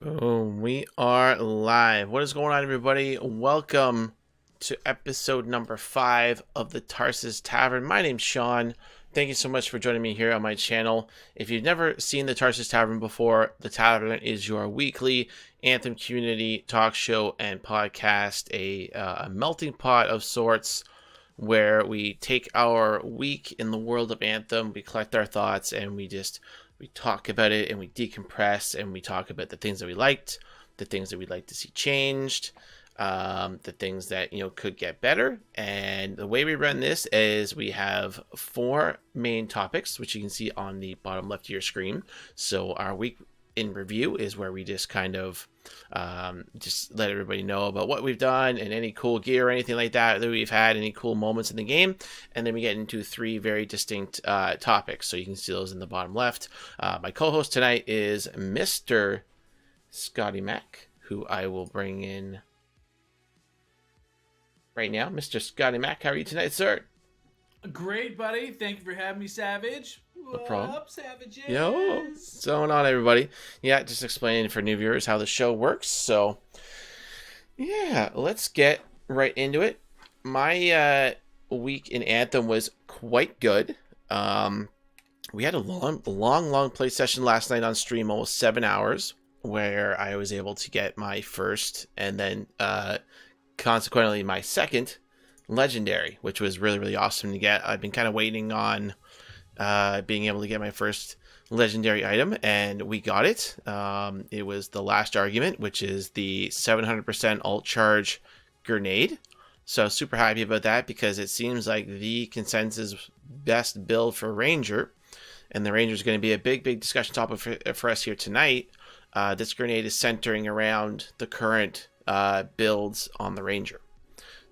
Boom, we are live. What is going on, everybody? Welcome to episode number 5 of the Tarsis Tavern. My name's Sean. Thank you so much for joining me here on my channel. If you've never seen the Tarsis Tavern before, the Tavern is your weekly Anthem community talk show and podcast, a melting pot of sorts where we take our week in the world of Anthem, we collect our thoughts, and we talk about it and we decompress and we talk about the things that we liked, the things that we'd like to see changed, the things that could get better. And the way we run this is we have 4 main topics, which you can see on the bottom left of your screen. So our week in review is where we just kind of just let everybody know about what we've done and any cool gear or anything like that we've had, any cool moments in the game. And then we get into 3 very distinct topics, so you can see those in the bottom left. My co-host tonight is Mr. ScottyMac, who I will bring in right now. Mr. ScottyMac, how are you tonight, sir? Great, buddy. Thank you for having me, Savage. No problem. What up, Savages? Yo, what's going on, everybody? Yeah, just explaining for new viewers how the show works. So, yeah, let's get right into it. My week in Anthem was quite good. We had a long play session last night on stream, almost 7 hours, where I was able to get my first and then consequently my second legendary, which was really awesome to get. I've been kind of waiting on being able to get my first legendary item, and we got it. It was the last argument, which is the 700% ult charge grenade. So super happy about that, because it seems like the consensus best build for Ranger, and the Ranger is going to be a big discussion topic for us here tonight. This grenade is centering around the current builds on the Ranger.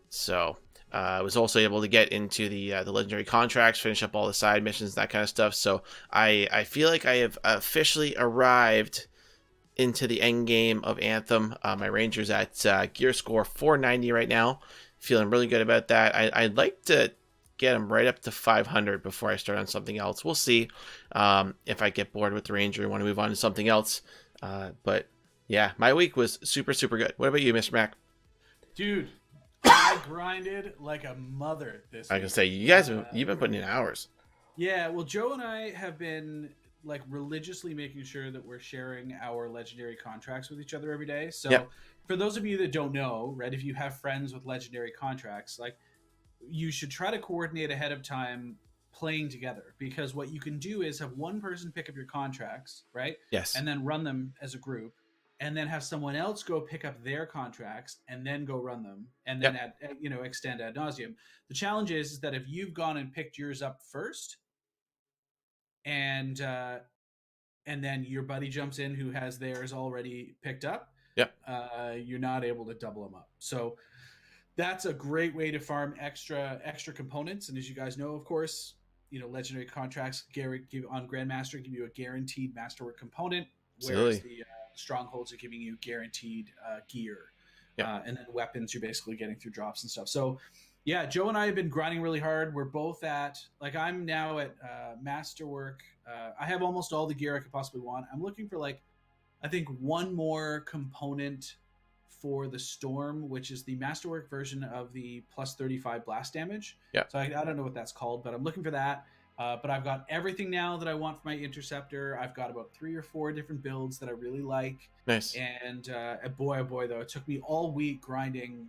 So I was also able to get into the legendary contracts, finish up all the side missions, that kind of stuff. So I feel like I have officially arrived into the end game of Anthem. My Ranger's at gear score 490 right now. Feeling really good about that. I'd like to get him right up to 500 before I start on something else. We'll see if I get bored with the Ranger and want to move on to something else. But yeah, my week was super good. What about you, Mr. Mac? Dude, I grinded like a mother this week. I can say you guys you've been putting in hours. Yeah, well, Joe and I have been like religiously making sure that we're sharing our legendary contracts with each other every day. So Yep. For those of you that don't know, right, if you have friends with legendary contracts, like you should try to coordinate ahead of time playing together, because what you can do is have one person pick up your contracts, right? Yes. And then run them as a group, and then have someone else go pick up their contracts and then go run them, and then extend ad nauseum. The challenge is that if you've gone and picked yours up first, and then your buddy jumps in who has theirs already picked up, Yep. You're not able to double them up. So that's a great way to farm extra components. And as you guys know, of course, legendary contracts on Grandmaster give you a guaranteed masterwork component, whereas the strongholds are giving you guaranteed gear. Yep. And then weapons you're basically getting through drops and stuff. So yeah, Joe and I have been grinding really hard. We're both I'm now at masterwork. I have almost all the gear I could possibly want. I'm looking for I think one more component for the Storm, which is the masterwork version of the plus 35 blast damage. Yeah. So I don't know what that's called, but I'm looking for that. But I've got everything now that I want for my interceptor. I've got about 3 or 4 different builds that I really like. Nice. And boy, oh boy, though, it took me all week grinding,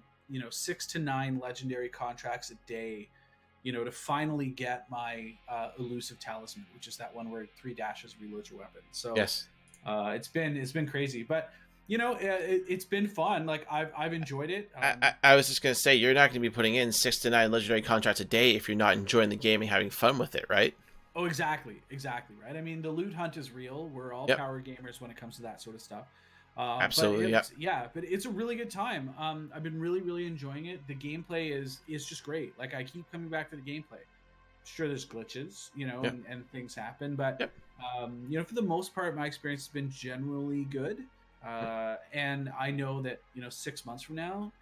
6 to 9 legendary contracts a day, to finally get my elusive talisman, which is that one where 3 dashes reloads your weapon. So yes, it's been crazy, but it's been fun. Like I've enjoyed it. I was just gonna say, you're not gonna be putting in 6 to 9 legendary contracts a day if you're not enjoying the game and having fun with it, right? Oh, exactly, right. I mean, the loot hunt is real. We're all power gamers when it comes to that sort of stuff. Absolutely, but it's a really good time. I've been really enjoying it. The gameplay is just great. Like I keep coming back to the gameplay. Sure, there's glitches, and things happen, but for the most part, my experience has been generally good. And I know that 6 months from now,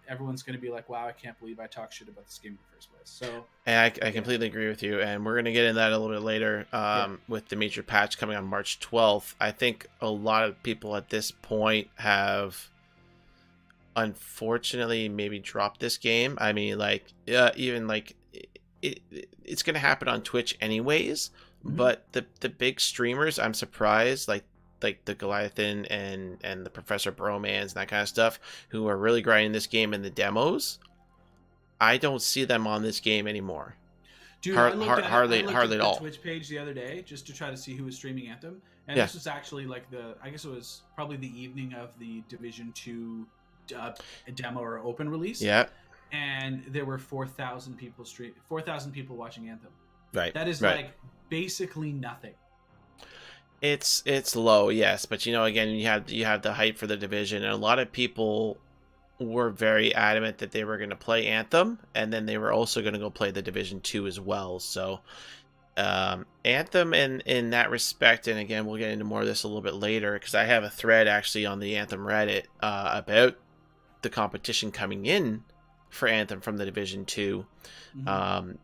everyone's going to be like, "Wow, I can't believe I talked shit about this game in the first place." So, And I yeah, completely agree with you. And we're going to get into that a little bit later yeah. with the major patch coming on March 12th. I think a lot of people at this point have unfortunately maybe dropped this game. I mean, like, even like it's going to happen on Twitch anyways. Hmm. But the big streamers, I'm surprised, like the Goliathan and the Professor Bromans and that kind of stuff, who are really grinding this game in the demos. I don't see them on this game anymore. Dude, I looked at it. I looked Hardly at at the all. Twitch page the other day just to try to see who was streaming Anthem, and Yeah, this was actually like I guess it was probably the evening of the Division 2 uh, demo or open release, yeah, and there were 4,000 people watching Anthem. right, That is right. like basically nothing. It's low, yes, but again, you have the hype for the division, and a lot of people were very adamant that they were going to play Anthem, and then they were also going to go play the Division 2 as well. So Anthem in that respect, and again, we'll get into more of this a little bit later because I have a thread actually on the Anthem Reddit about the competition coming in for Anthem from the Division 2. Mhm. Um,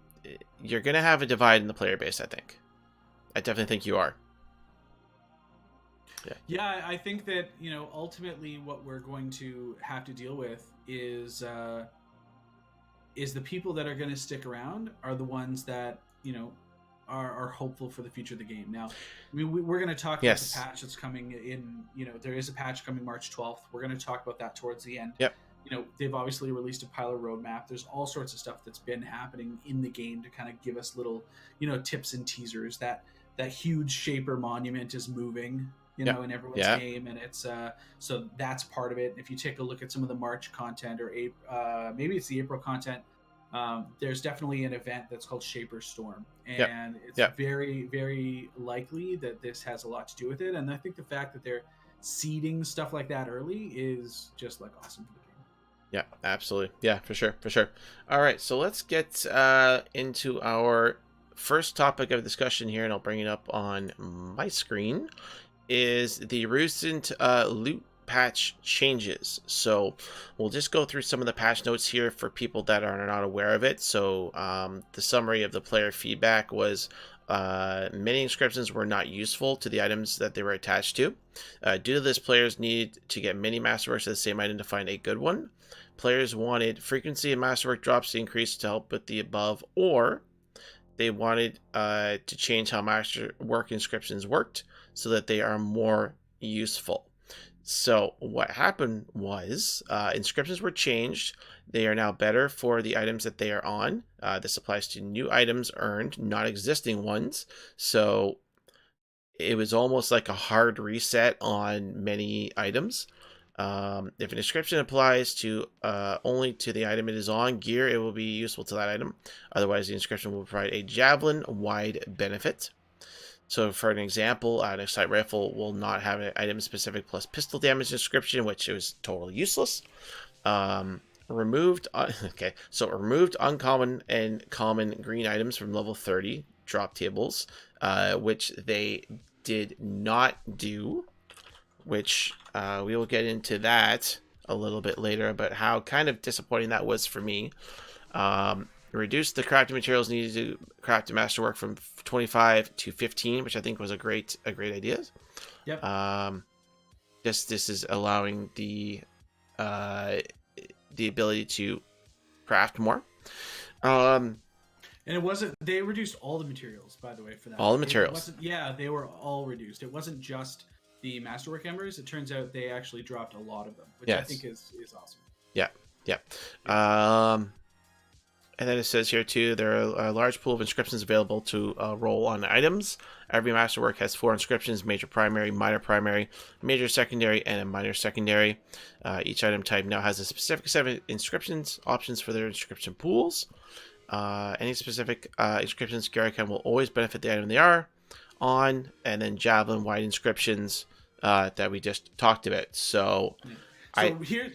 you're going to have a divide in the player base, I think. I definitely think you are. Yeah. Yeah, I think that ultimately what we're going to have to deal with is the people that are going to stick around are the ones that are hopeful for the future of the game. Now, we're going to talk about the Yes. patch that's coming in. There is a patch coming March 12th. We're going to talk about that towards the end. Yep. They've obviously released a pilot roadmap. There's all sorts of stuff that's been happening in the game to kind of give us little tips and teasers. That huge Shaper monument is moving Yep. in everyone's Yeah. game, and it's so that's part of it. If you take a look at some of the March content or maybe it's the April content, there's definitely an event that's called Shaper Storm, Yep. and it's Yep. very, very likely that this has a lot to do with it. And I think the fact that they're seeding stuff like that early is just like awesome for the game. Yeah, absolutely. Yeah, for sure, for sure. All right, so let's get into our first topic of discussion here, and I'll bring it up on my screen. Is the recent loot patch changes. So we'll just go through some of the patch notes here for people that are not aware of it. So the summary of the player feedback was many inscriptions were not useful to the items that they were attached to. Due to this, players need to get many masterworks of the same item to find a good one. Players wanted frequency of masterwork drops to increase to help with the above, or they wanted to change how masterwork inscriptions worked so that they are more useful. So what happened was inscriptions were changed. They are now better for the items that they are on. This applies to new items earned, not existing ones. So it was almost like a hard reset on many items. If an inscription applies to only to the item it is on gear, it will be useful to that item. Otherwise, the inscription will provide a javelin-wide benefit. So, for an example, an assault rifle will not have an item-specific plus pistol damage inscription, which is totally useless. Removed uncommon and common green items from level 30 drop tables, which they did not do, which we will get into that a little bit later about how kind of disappointing that was for me. Reduced the crafting materials needed to craft a masterwork from 25 to 15, which I think was a great idea. Yep. This is allowing the ability to craft more. And it wasn't. They reduced all the materials, by the way, for that. All the materials. They were all reduced. It wasn't just the masterwork embers. It turns out they actually dropped a lot of them, which I think is awesome. Yeah. And then it says here too, there are a large pool of inscriptions available to roll on items. Every masterwork has 4 inscriptions: major primary, major secondary, and a minor secondary. Each item type now has a specific set of inscriptions options for their inscription pools. Any specific inscriptions Garrican will always benefit the item they are on, and then javelin wide inscriptions that we just talked about. So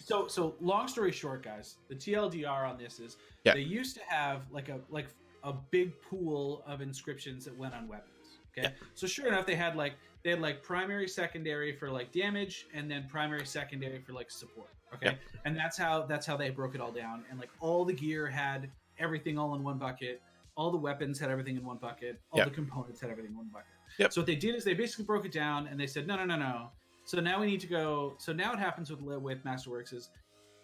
So long story short, guys, the TLDR on this is they used to have like a big pool of inscriptions that went on weapons. Okay, so sure enough, they had like they had like primary, secondary for like damage, and then primary, secondary for like support. Okay, Yep. and that's how they broke it all down. And like all the gear had everything all in one bucket. All the weapons had everything in one bucket. All Yep. the components had everything in one bucket. Yep. So what they did is they basically broke it down and they said, no. So now we need to go. So now what happens with Masterworks is,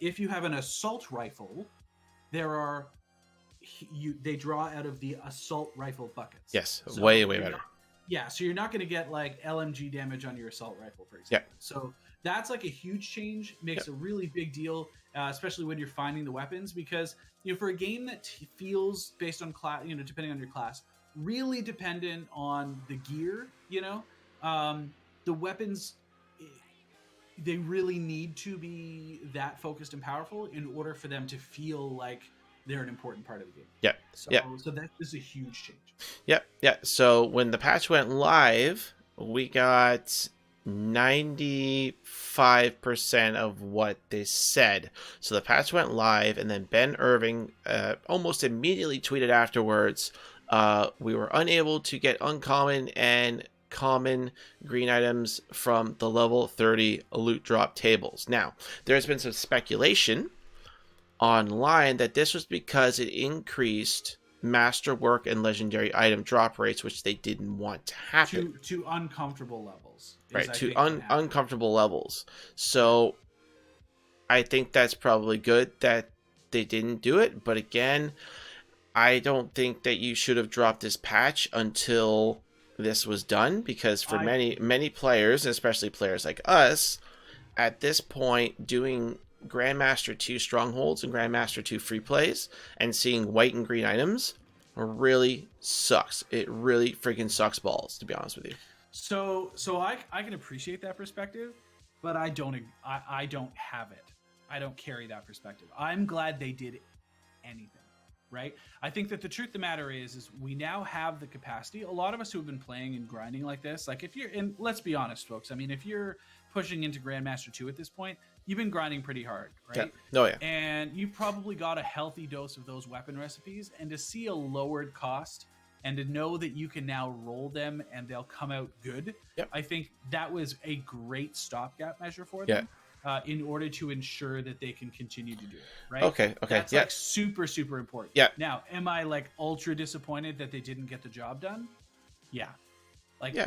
if you have an assault rifle, they draw out of the assault rifle buckets. Yes, So way better. Yeah, so you're not going to get like LMG damage on your assault rifle, for example. Yep. So that's like a huge change. Makes a really big deal, especially when you're finding the weapons, because for a game that feels based on class, depending on your class, really dependent on the gear. The weapons, they really need to be that focused and powerful in order for them to feel like they're an important part of the game. Yep. So that is a huge change. Yeah. So when the patch went live, we got 95% of what they said. So the patch went live, and then Ben Irving almost immediately tweeted afterwards, we were unable to get uncommon and common green items from the level 30 loot drop tables. Now, there's been some speculation online that this was because it increased masterwork and legendary item drop rates, which they didn't want to happen. To uncomfortable levels. Right, to uncomfortable levels. So I think that's probably good that they didn't do it. But again, I don't think that you should have dropped this patch until this was done, because for many players, especially players like us, at this point, doing Grandmaster 2 strongholds and Grandmaster 2 free plays and seeing white and green items really sucks. It really freaking sucks balls, to be honest with you. So I can appreciate that perspective, but I don't have it. I don't carry that perspective. I'm glad they did anything, right? I think that the truth of the matter is we now have the capacity. A lot of us who have been playing and grinding like this, like if you're, and let's be honest, folks, I mean, if you're pushing into Grandmaster 2 at this point, you've been grinding pretty hard, right? Yeah. Oh, yeah. And you probably got a healthy dose of those weapon recipes, and to see a lowered cost and to know that you can now roll them and they'll come out good. Yep. I think that was a great stopgap measure for them. In order to ensure that they can continue to do it, right? Okay. That's like super, super important. Yeah. Now, am I like ultra disappointed that they didn't get the job done? Yeah.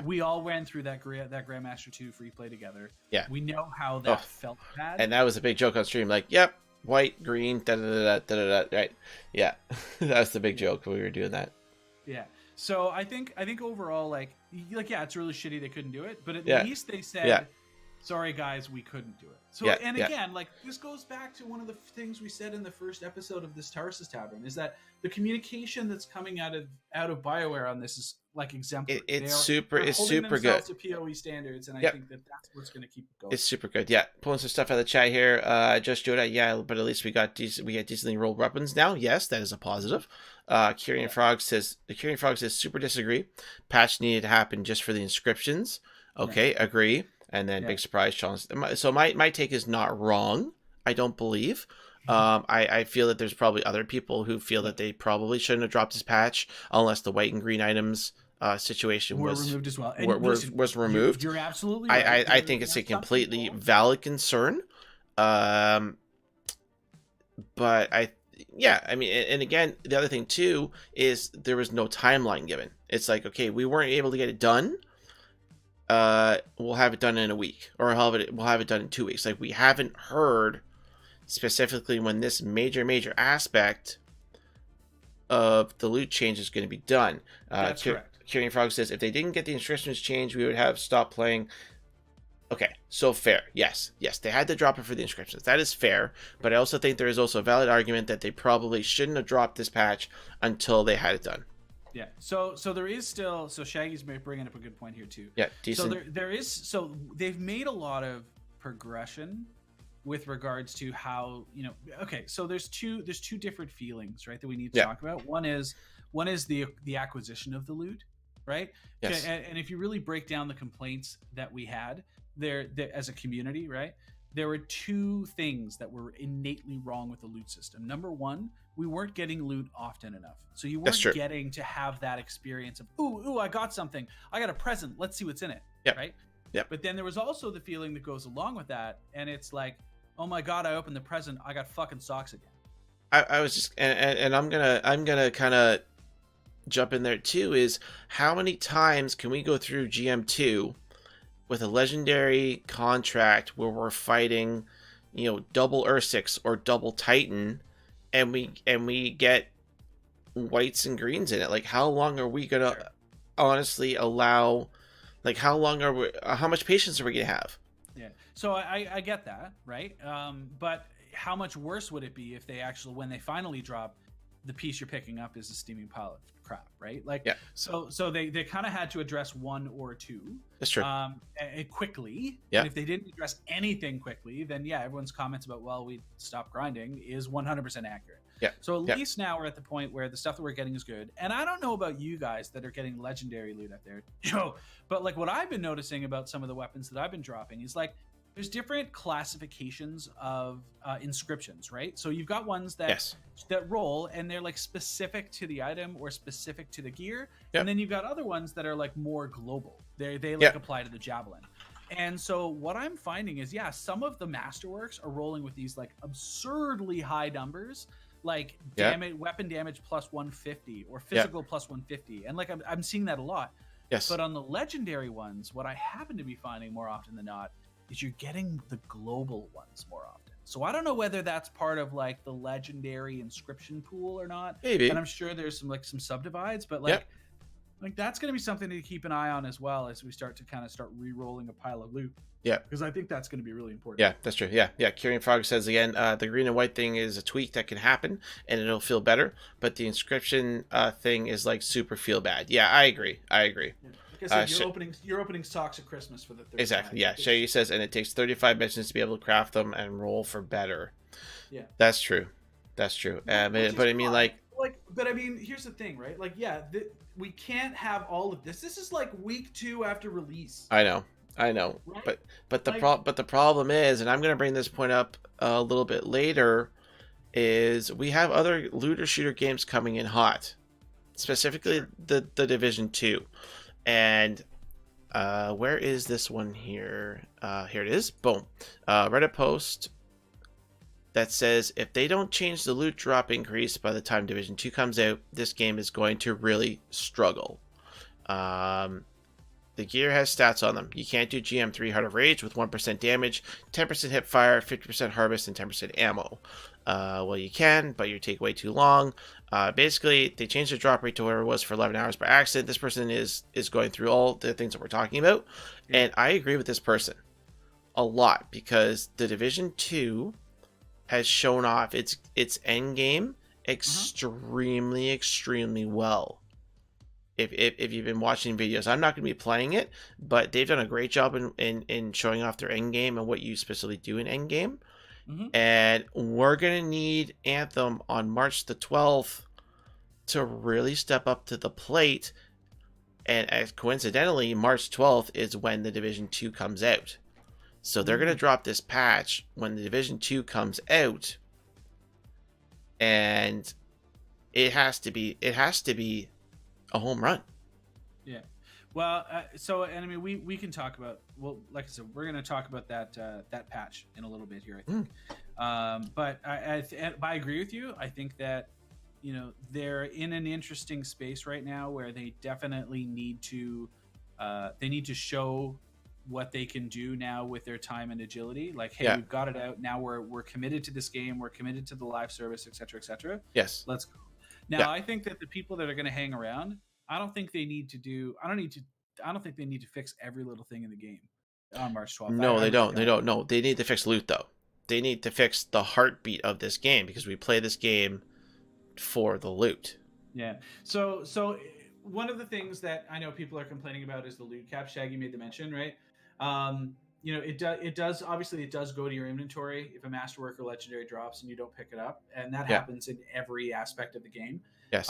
We all went through that Grandmaster 2 free play together. Yeah. We know how that felt bad. And that was a big joke on stream. Like, yep, white, green, right? Yeah. That was the big joke when we were doing that. Yeah. So I think overall, yeah, it's really shitty they couldn't do it, but at least they said, sorry guys, we couldn't do it. So again, this goes back to one of the things we said in the first episode of this Tarsis Tavern, is that the communication that's coming out of BioWare on this is like exemplary. It's super good to PoE standards, and I think that's what's going to keep it going. It's super good. Yeah, pulling some stuff out of the chat here. Just Joda, but at least we get decently rolled weapons now. Yes, that is a positive. Kyrian Frog says super disagree. Patch needed to happen just for the inscriptions. Okay, agree. And then big surprise challenge. So my take is not wrong. I don't believe. I feel that there's probably other people who feel that they probably shouldn't have dropped this patch unless the white and green items situation was removed as well. Was removed. You're absolutely right. I think it's a completely valid concern. But I mean, and again, the other thing too is there was no timeline given. It's like, okay, we weren't able to get it done. We'll have it done in a week, or we'll have it done in 2 weeks. Like, we haven't heard specifically when this major aspect of the loot change is going to be done. That's correct. Kyrian Frog says, if they didn't get the inscriptions changed, we would have stopped playing. Okay, so fair. Yes, they had to drop it for the inscriptions. That is fair, but I also think there is also a valid argument that they probably shouldn't have dropped this patch until they had it done. Yeah. So there is still. So Shaggy's bringing up a good point here too. Yeah. Decent. So there is. So they've made a lot of progression with regards to how Okay. So there's two different feelings, right, that we need to talk about. One is the acquisition of the loot, right? Yes. And if you really break down the complaints that we had there as a community, right, there were two things that were innately wrong with the loot system. Number one, we weren't getting loot often enough. So you weren't getting to have that experience of, ooh, I got something. I got a present. Let's see what's in it. Yep. right? Yep. But then there was also the feeling that goes along with that, and it's like, oh my god, I opened the present, I got fucking socks again. I was just, and I'm gonna kind of jump in there too. Is how many times can we go through GM2 with a legendary contract where we're fighting, double Ursix or double Titan, and we get whites and greens in it? Like, how long are we gonna honestly allow? Like, how long are we? How much patience are we gonna have? Yeah. So I get that, right? But how much worse would it be if they actually, when they finally drop, the piece you're picking up is a steaming pile of crap, right? Like, Yeah. So they kind of had to address one or two. That's true. Quickly. Yeah. And if they didn't address anything quickly, then yeah, everyone's comments about, well, we stopped grinding is 100% accurate. Yeah. So at least now we're at the point where the stuff that we're getting is good. And I don't know about you guys that are getting legendary loot out there, but like what I've been noticing about some of the weapons that I've been dropping is like there's different classifications of inscriptions, right? So you've got ones that that roll and they're like specific to the item or specific to the gear, and then you've got other ones that are like more global. They like apply to the javelin. And so what I'm finding is, some of the masterworks are rolling with these like absurdly high numbers, like damage, weapon damage plus 150 or physical plus 150, and like I'm seeing that a lot. Yes. But on the legendary ones, what I happen to be finding more often than not is you're getting the global ones more often. So I don't know whether that's part of like the legendary inscription pool or not. Maybe. And I'm sure there's some subdivides, but like that's going to be something to keep an eye on as well as we start re-rolling a pile of loot. Yeah. Because I think that's going to be really important. Yeah, that's true. Yeah. Kyrian Frog says again, the green and white thing is a tweak that can happen and it'll feel better, but the inscription thing is like super feel bad. Yeah, I agree. Yeah. Like I said, you're opening socks at Christmas for the third exactly. time. Yeah. Shay says, and it takes 35 missions to be able to craft them and roll for better. Yeah. That's true. But I mean, but I mean, here's the thing, right? Like, we can't have all of this. This is like week 2 after release. I know. Right? But the problem is, and I'm going to bring this point up a little bit later, is we have other looter shooter games coming in hot, specifically the Division 2. And where is this one here? Here it is. Boom. Reddit post that says if they don't change the loot drop increase by the time Division 2 comes out, this game is going to really struggle. The gear has stats on them. You can't do GM3 Heart of Rage with 1% damage, 10% hip fire, 50% harvest, and 10% ammo. Well, you can, but you take way too long. Basically, they changed the drop rate to where it was for 11 hours by accident. This person is going through all the things that we're talking about. And I agree with this person a lot because the Division 2 has shown off its end game extremely, extremely well. If you've been watching videos, I'm not going to be playing it, but they've done a great job in showing off their end game and what you specifically do in end game. And we're going to need Anthem on March the 12th to really step up to the plate. And as coincidentally, March 12th is when the Division 2 comes out. So they're going to drop this patch when the Division 2 comes out. And it has to be a home run. Yeah. Well, and I mean, we can talk about, well, like I said, we're going to talk about that patch in a little bit here, I think. But I agree with you. I think that, they're in an interesting space right now where they definitely need to show what they can do now with their time and agility. Like, hey, we've got it out. Now we're committed to this game. We're committed to the live service, et cetera, et cetera. Yes. Let's go. Now, I think that the people that are going to hang around, I don't think they need to fix every little thing in the game on March 12th. No, they don't. No, they need to fix loot though. They need to fix the heartbeat of this game because we play this game for the loot. Yeah. So one of the things that I know people are complaining about is the loot cap. Shaggy made the mention, right? It does obviously it does go to your inventory if a masterwork or legendary drops and you don't pick it up, and that happens in every aspect of the game. Yes.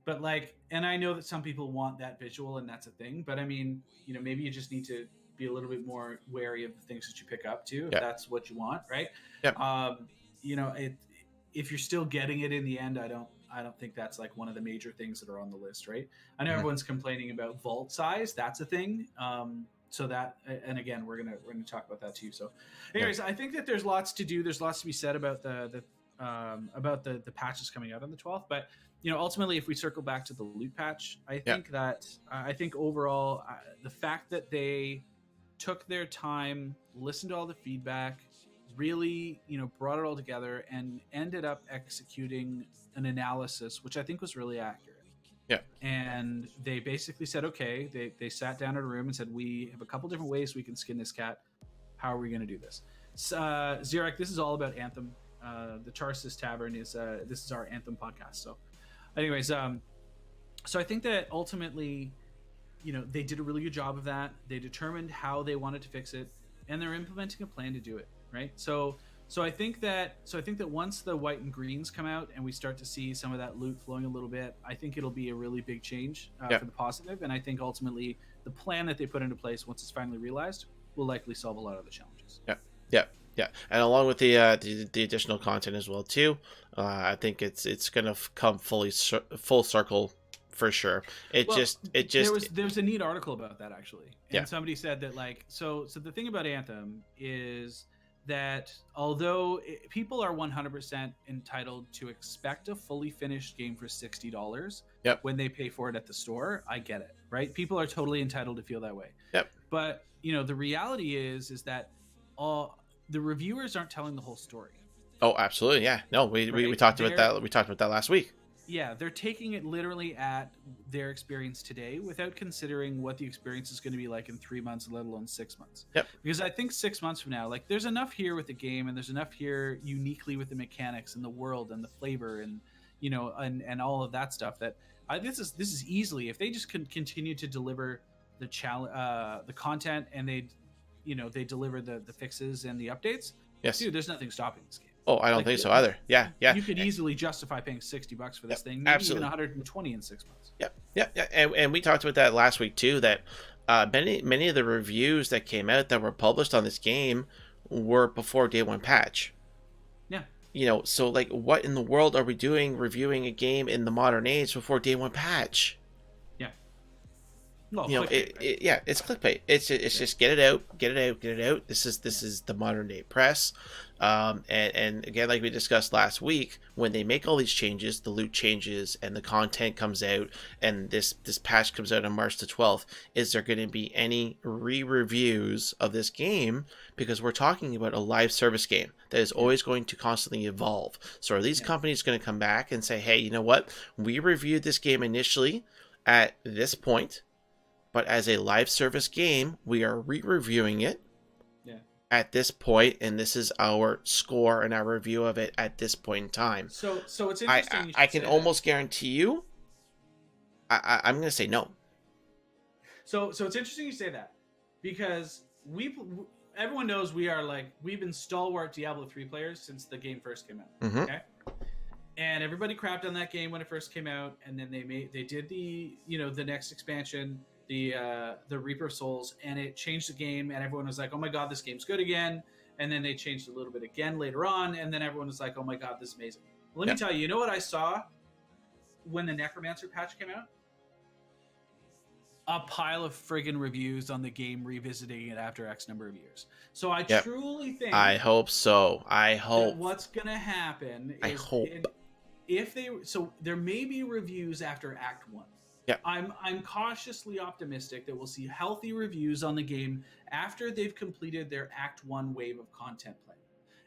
But and I know that some people want that visual and that's a thing, but I mean, maybe you just need to be a little bit more wary of the things that you pick up too, if that's what you want, right? Yep. If you're still getting it in the end, I don't I don't think that's like one of the major things that are on the list, right? I know everyone's complaining about vault size. That's a thing. So that, and again, we're gonna talk about that too. So, anyways, I think that there's lots to do. There's lots to be said about the patches coming out on the 12th. But ultimately, if we circle back to the loot patch, I think that I think overall, the fact that they took their time, listened to all the feedback, really brought it all together, and ended up executing an analysis, which I think was really accurate. Yeah. And they basically said, okay, they sat down in a room and said, we have a couple different ways we can skin this cat. How are we going to do this? Xeric, this is all about Anthem. The Tarsis Tavern this is our Anthem podcast. So anyways, so I think that ultimately, they did a really good job of that. They determined how they wanted to fix it, and they're implementing a plan to do it. Right. So I think that once the white and greens come out and we start to see some of that loot flowing a little bit, I think it'll be a really big change for the positive. And I think ultimately the plan that they put into place, once it's finally realized, will likely solve a lot of the challenges. Yeah. And along with the additional content as well too, I think it's gonna come full circle for sure. There's a neat article about that actually, and somebody said that so the thing about Anthem is that although people are 100% entitled to expect a fully finished game for $60 when they pay for it at the store, I get it, right? People are totally entitled to feel that way. But the reality is that the reviewers aren't telling the whole story. Oh, absolutely, yeah. No, we talked about that. We talked about that last week. Yeah, they're taking it literally at their experience today without considering what the experience is going to be like in 3 months, let alone 6 months. Because I think 6 months from now, there's enough here with the game, and there's enough here uniquely with the mechanics and the world and the flavor and and all of that stuff that this is easily, if they just continue to deliver the content, and they deliver the fixes and the updates. Yes, dude, there's nothing stopping this game. Oh, I don't think so either. Yeah. You could easily justify paying $60 for this thing, maybe absolutely. even 120 in 6 months. Yeah. And we talked about that last week too. That many of the reviews that came out that were published on this game were before day one patch. Yeah. So what in the world are we doing reviewing a game in the modern age before day one patch? Yeah. Well, it's clickbait. It's just get it out. This is the modern day press. And again, like we discussed last week, when they make all these changes, the loot changes and the content comes out, and this patch comes out on March the 12th, is there going to be any re-reviews of this game? Because we're talking about a live service game that is always going to constantly evolve. So are these companies going to come back and say, hey, you know what? We reviewed this game initially at this point, but as a live service game, we are re-reviewing it at this point, and this is our score and our review of it at this point in time. So it's interesting. I can almost guarantee you, I'm going to say no. So it's interesting you say that, because everyone knows we've been stalwart Diablo 3 players since the game first came out. Mm-hmm. Okay. And everybody crapped on that game when it first came out, and then they did the the next expansion, the Reaper of Souls, and it changed the game, and everyone was like, oh my god, this game's good again. And then they changed a little bit again later on, and then everyone was like, oh my god, this is amazing. Let me tell you, what I saw when the Necromancer patch came out? A pile of friggin' reviews on the game revisiting it after X number of years. So I truly think, I hope so. What's gonna happen is, so there may be reviews after Act 1. Yeah. I'm cautiously optimistic that we'll see healthy reviews on the game after they've completed their Act 1 wave of content play.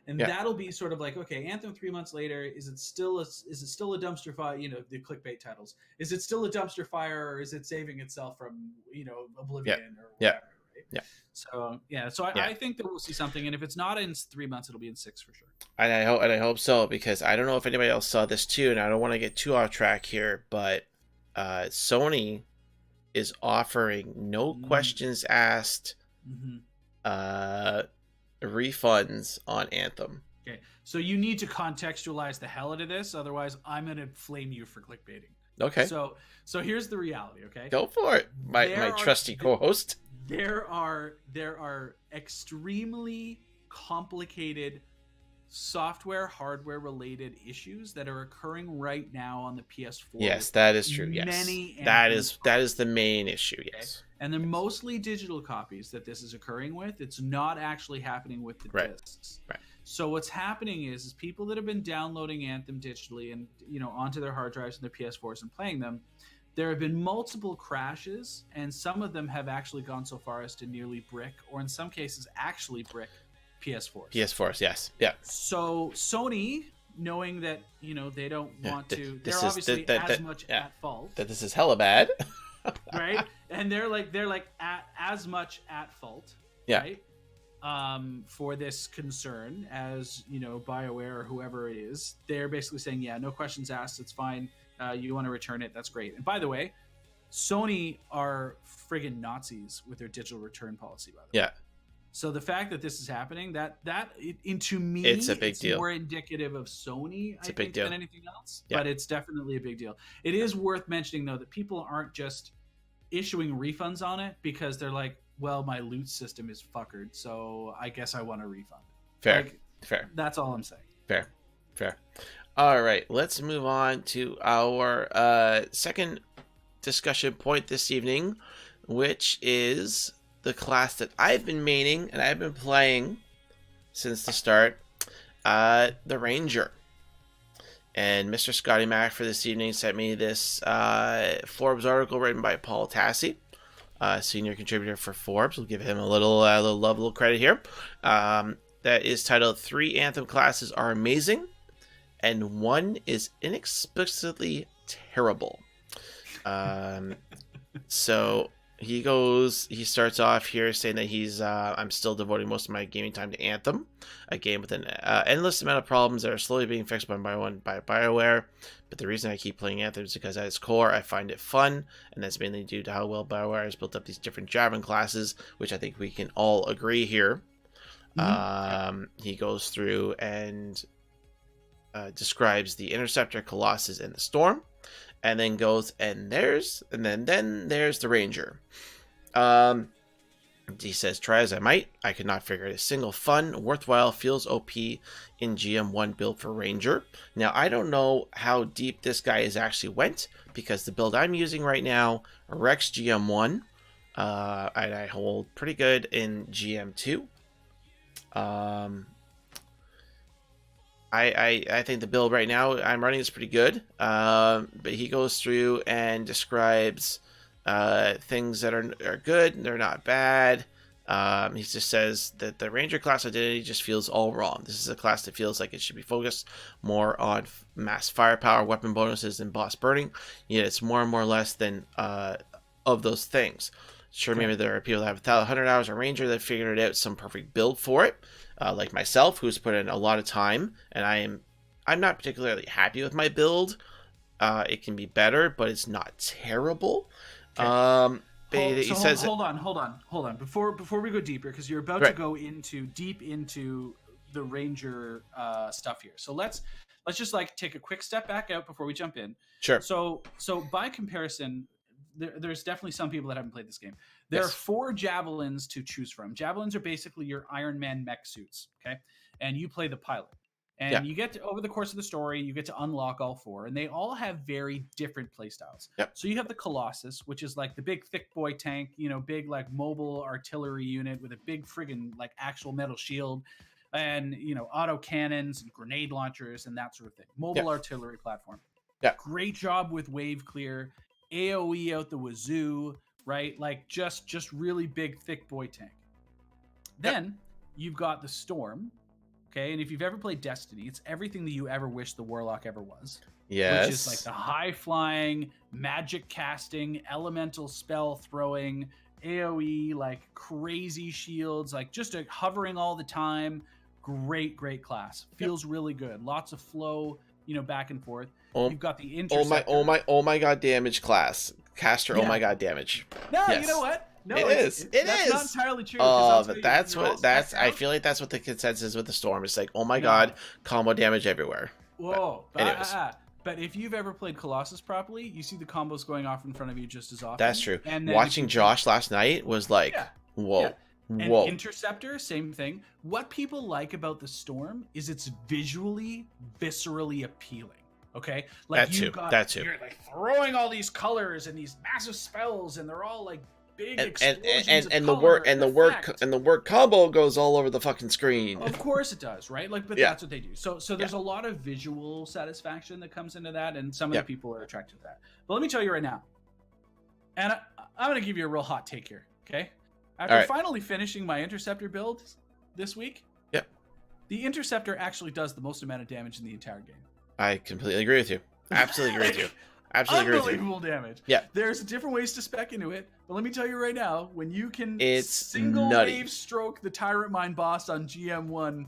And that'll be sort of like, okay, Anthem 3 months later, is it still a dumpster fire? The clickbait titles. Is it still a dumpster fire, or is it saving itself from oblivion or whatever? Right? Yeah. So I think that we'll see something, and if it's not in 3 months, it'll be in 6 for sure. And I hope so, because I don't know if anybody else saw this too, and I don't want to get too off track here, but Sony is offering no questions asked refunds on Anthem. Okay, so you need to contextualize the hell out of this, otherwise I'm going to flame you for clickbaiting. Okay. So here's the reality, okay? Go for it, my trusty co-host. There are extremely complicated software, hardware related issues that are occurring right now on the PS4. Yes, that is true. Yes, Many that Anthem is the main issue. okay? Yes, And they're mostly digital copies that this is occurring with. It's not actually happening with the right, discs. right. So what's happening is people that have been downloading Anthem digitally and onto their hard drives and their PS4s and playing them, there have been multiple crashes, and some of them have actually gone so far as to nearly brick, or in some cases actually brick PS4s. PS4s, yes, yeah. So Sony, knowing that they don't want to, they're obviously as much at fault. That this is hella bad, right? And they're like as much at fault, yeah. Right? For this concern as BioWare or whoever it is. They're basically saying, yeah, no questions asked. It's fine. You want to return it? That's great. And by the way, Sony are friggin' Nazis with their digital return policy. By the way. Yeah. So the fact that this is happening, to me, it's a big deal. More indicative of Sony, I think, deal. than anything else. Yeah. But it's definitely a big deal. It is worth mentioning, though, that people aren't just issuing refunds on it because they're like, well, my loot system is fuckered, so I guess I want a refund. Fair. Fair. That's all I'm saying. Fair. All right, let's move on to our second discussion point this evening, which is the class that I've been maining and I've been playing since the start, the Ranger. And Mr. ScottyMac for this evening sent me this Forbes article written by Paul Tassi, senior contributor for Forbes. We'll give him a little love, a little credit here. That is titled 3 Anthem classes are amazing and 1 is inexplicably terrible. So he starts off here saying that I'm still devoting most of my gaming time to Anthem, a game with an endless amount of problems that are slowly being fixed one by one by BioWare. But the reason I keep playing Anthem is because at its core, I find it fun, and that's mainly due to how well BioWare has built up these different javelin classes, which I think we can all agree here. Mm-hmm. He goes through and describes the Interceptor, Colossus, and the Storm. And then goes, and then there's the Ranger. He says, try as I might, I could not figure out a single fun, worthwhile, feels OP in GM1 build for Ranger. Now, I don't know how deep this guy has actually went, because the build I'm using right now wrecks GM1, and I hold pretty good in GM2. I think the build right now I'm running is pretty good, but he goes through and describes things that are good, they're not bad. He just says that the Ranger class identity just feels all wrong. This is a class that feels like it should be focused more on mass firepower, weapon bonuses, and boss burning, yet it's more and more less than of those things. Sure, maybe there are people that have 100 hours of Ranger that figured out some perfect build for it. Like myself, who's put in a lot of time, and I'm not particularly happy with my build. It can be better, but it's not terrible. Okay. Hold on. Before we go deeper, because you're about to go deep into the Ranger stuff here. So let's just take a quick step back out before we jump in. Sure. So by comparison, there's definitely some people that haven't played this game. There are 4 javelins to choose from. Javelins are basically your Iron Man mech suits, okay? And you play the pilot. And you get to, over the course of the story, you get to unlock all 4, and they all have very different playstyles. Yep. So you have the Colossus, which is like the big thick boy tank, big mobile artillery unit with a big friggin' actual metal shield, and auto cannons and grenade launchers and that sort of thing. Mobile artillery platform. Yeah. Great job with wave clear, AoE out the wazoo, right? Just really big, thick boy tank. Then you've got the Storm, okay? And if you've ever played Destiny, it's everything that you ever wish the Warlock ever was. Yes. Which is the high-flying, magic casting, elemental spell throwing, AoE, crazy shields, just hovering all the time. Great class. Feels really good. Lots of flow, back and forth. You've got the Interceptor. Oh my god, damage class. Caster, oh my god, damage. No, yes. You know what? No, it is. That's not entirely true. Oh, but I feel like that's what the consensus is with the Storm. It's oh my god, combo damage everywhere. Whoa. But if you've ever played Colossus properly, you see the combos going off in front of you just as often. That's true. And watching Josh last night was whoa. And Whoa. Interceptor, same thing. What people like about the Storm is it's visually, viscerally appealing. Okay, like That too. you're like throwing all these colors and these massive spells, and they're all like big And explosions and of color and the word combo goes all over the fucking screen. Of course it does, right? Like, but that's what they do. So there's a lot of visual satisfaction that comes into that, and some of the people are attracted to that. But let me tell you right now, and I'm going to give you a real hot take here, okay? After finally finishing my Interceptor build this week, the Interceptor actually does the most amount of damage in the entire game. I completely agree with you. Absolutely agree with you. Absolutely agree with you. Unbelievable damage. Yeah. There's different ways to spec into it, but let me tell you right now, when you can single wave stroke the Tyrant Mine boss on GM1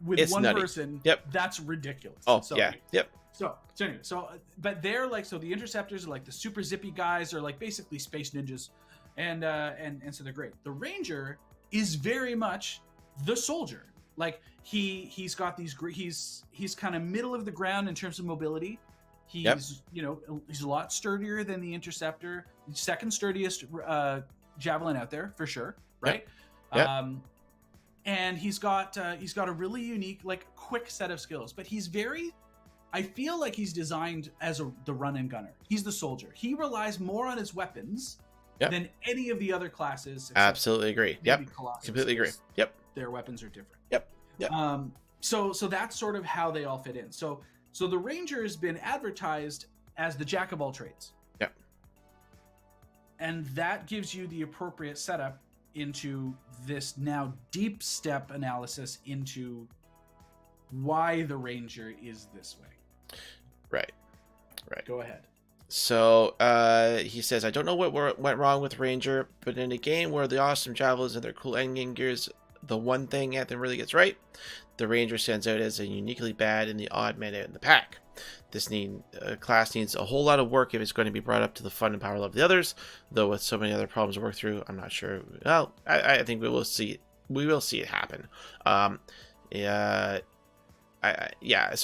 with one person, that's ridiculous. Oh, so, yeah. Yep. So anyway, but they're like, so the Interceptors are like the super zippy guys, are like basically space ninjas, and so they're great. The Ranger is very much the soldier. Like he's got these he's kind of middle of the ground in terms of mobility. He's he's a lot sturdier than the Interceptor, second sturdiest javelin out there for sure, right? Yep. And he's got a really unique, like, quick set of skills, but I feel like he's designed as the run and gunner. He's the soldier. He relies more on his weapons than any of the other classes. Absolutely agree. Yep. Colossus. Completely agree. Yep. Their weapons are different. Yep. So that's sort of how they all fit in. So the Ranger has been advertised as the jack of all trades. Yep. And that gives you the appropriate setup into this now deep step analysis into why the Ranger is this way. Right. Go ahead. So he says, I don't know what went wrong with Ranger, but in a game where the awesome javelins and their cool endgame gears, the one thing Anthem really gets right, the Ranger stands out as a uniquely bad and the odd man out in the pack. This class needs a whole lot of work if it's going to be brought up to the fun and power level of the others, though with so many other problems to work through, I'm not sure. Well, I think we will see it happen. So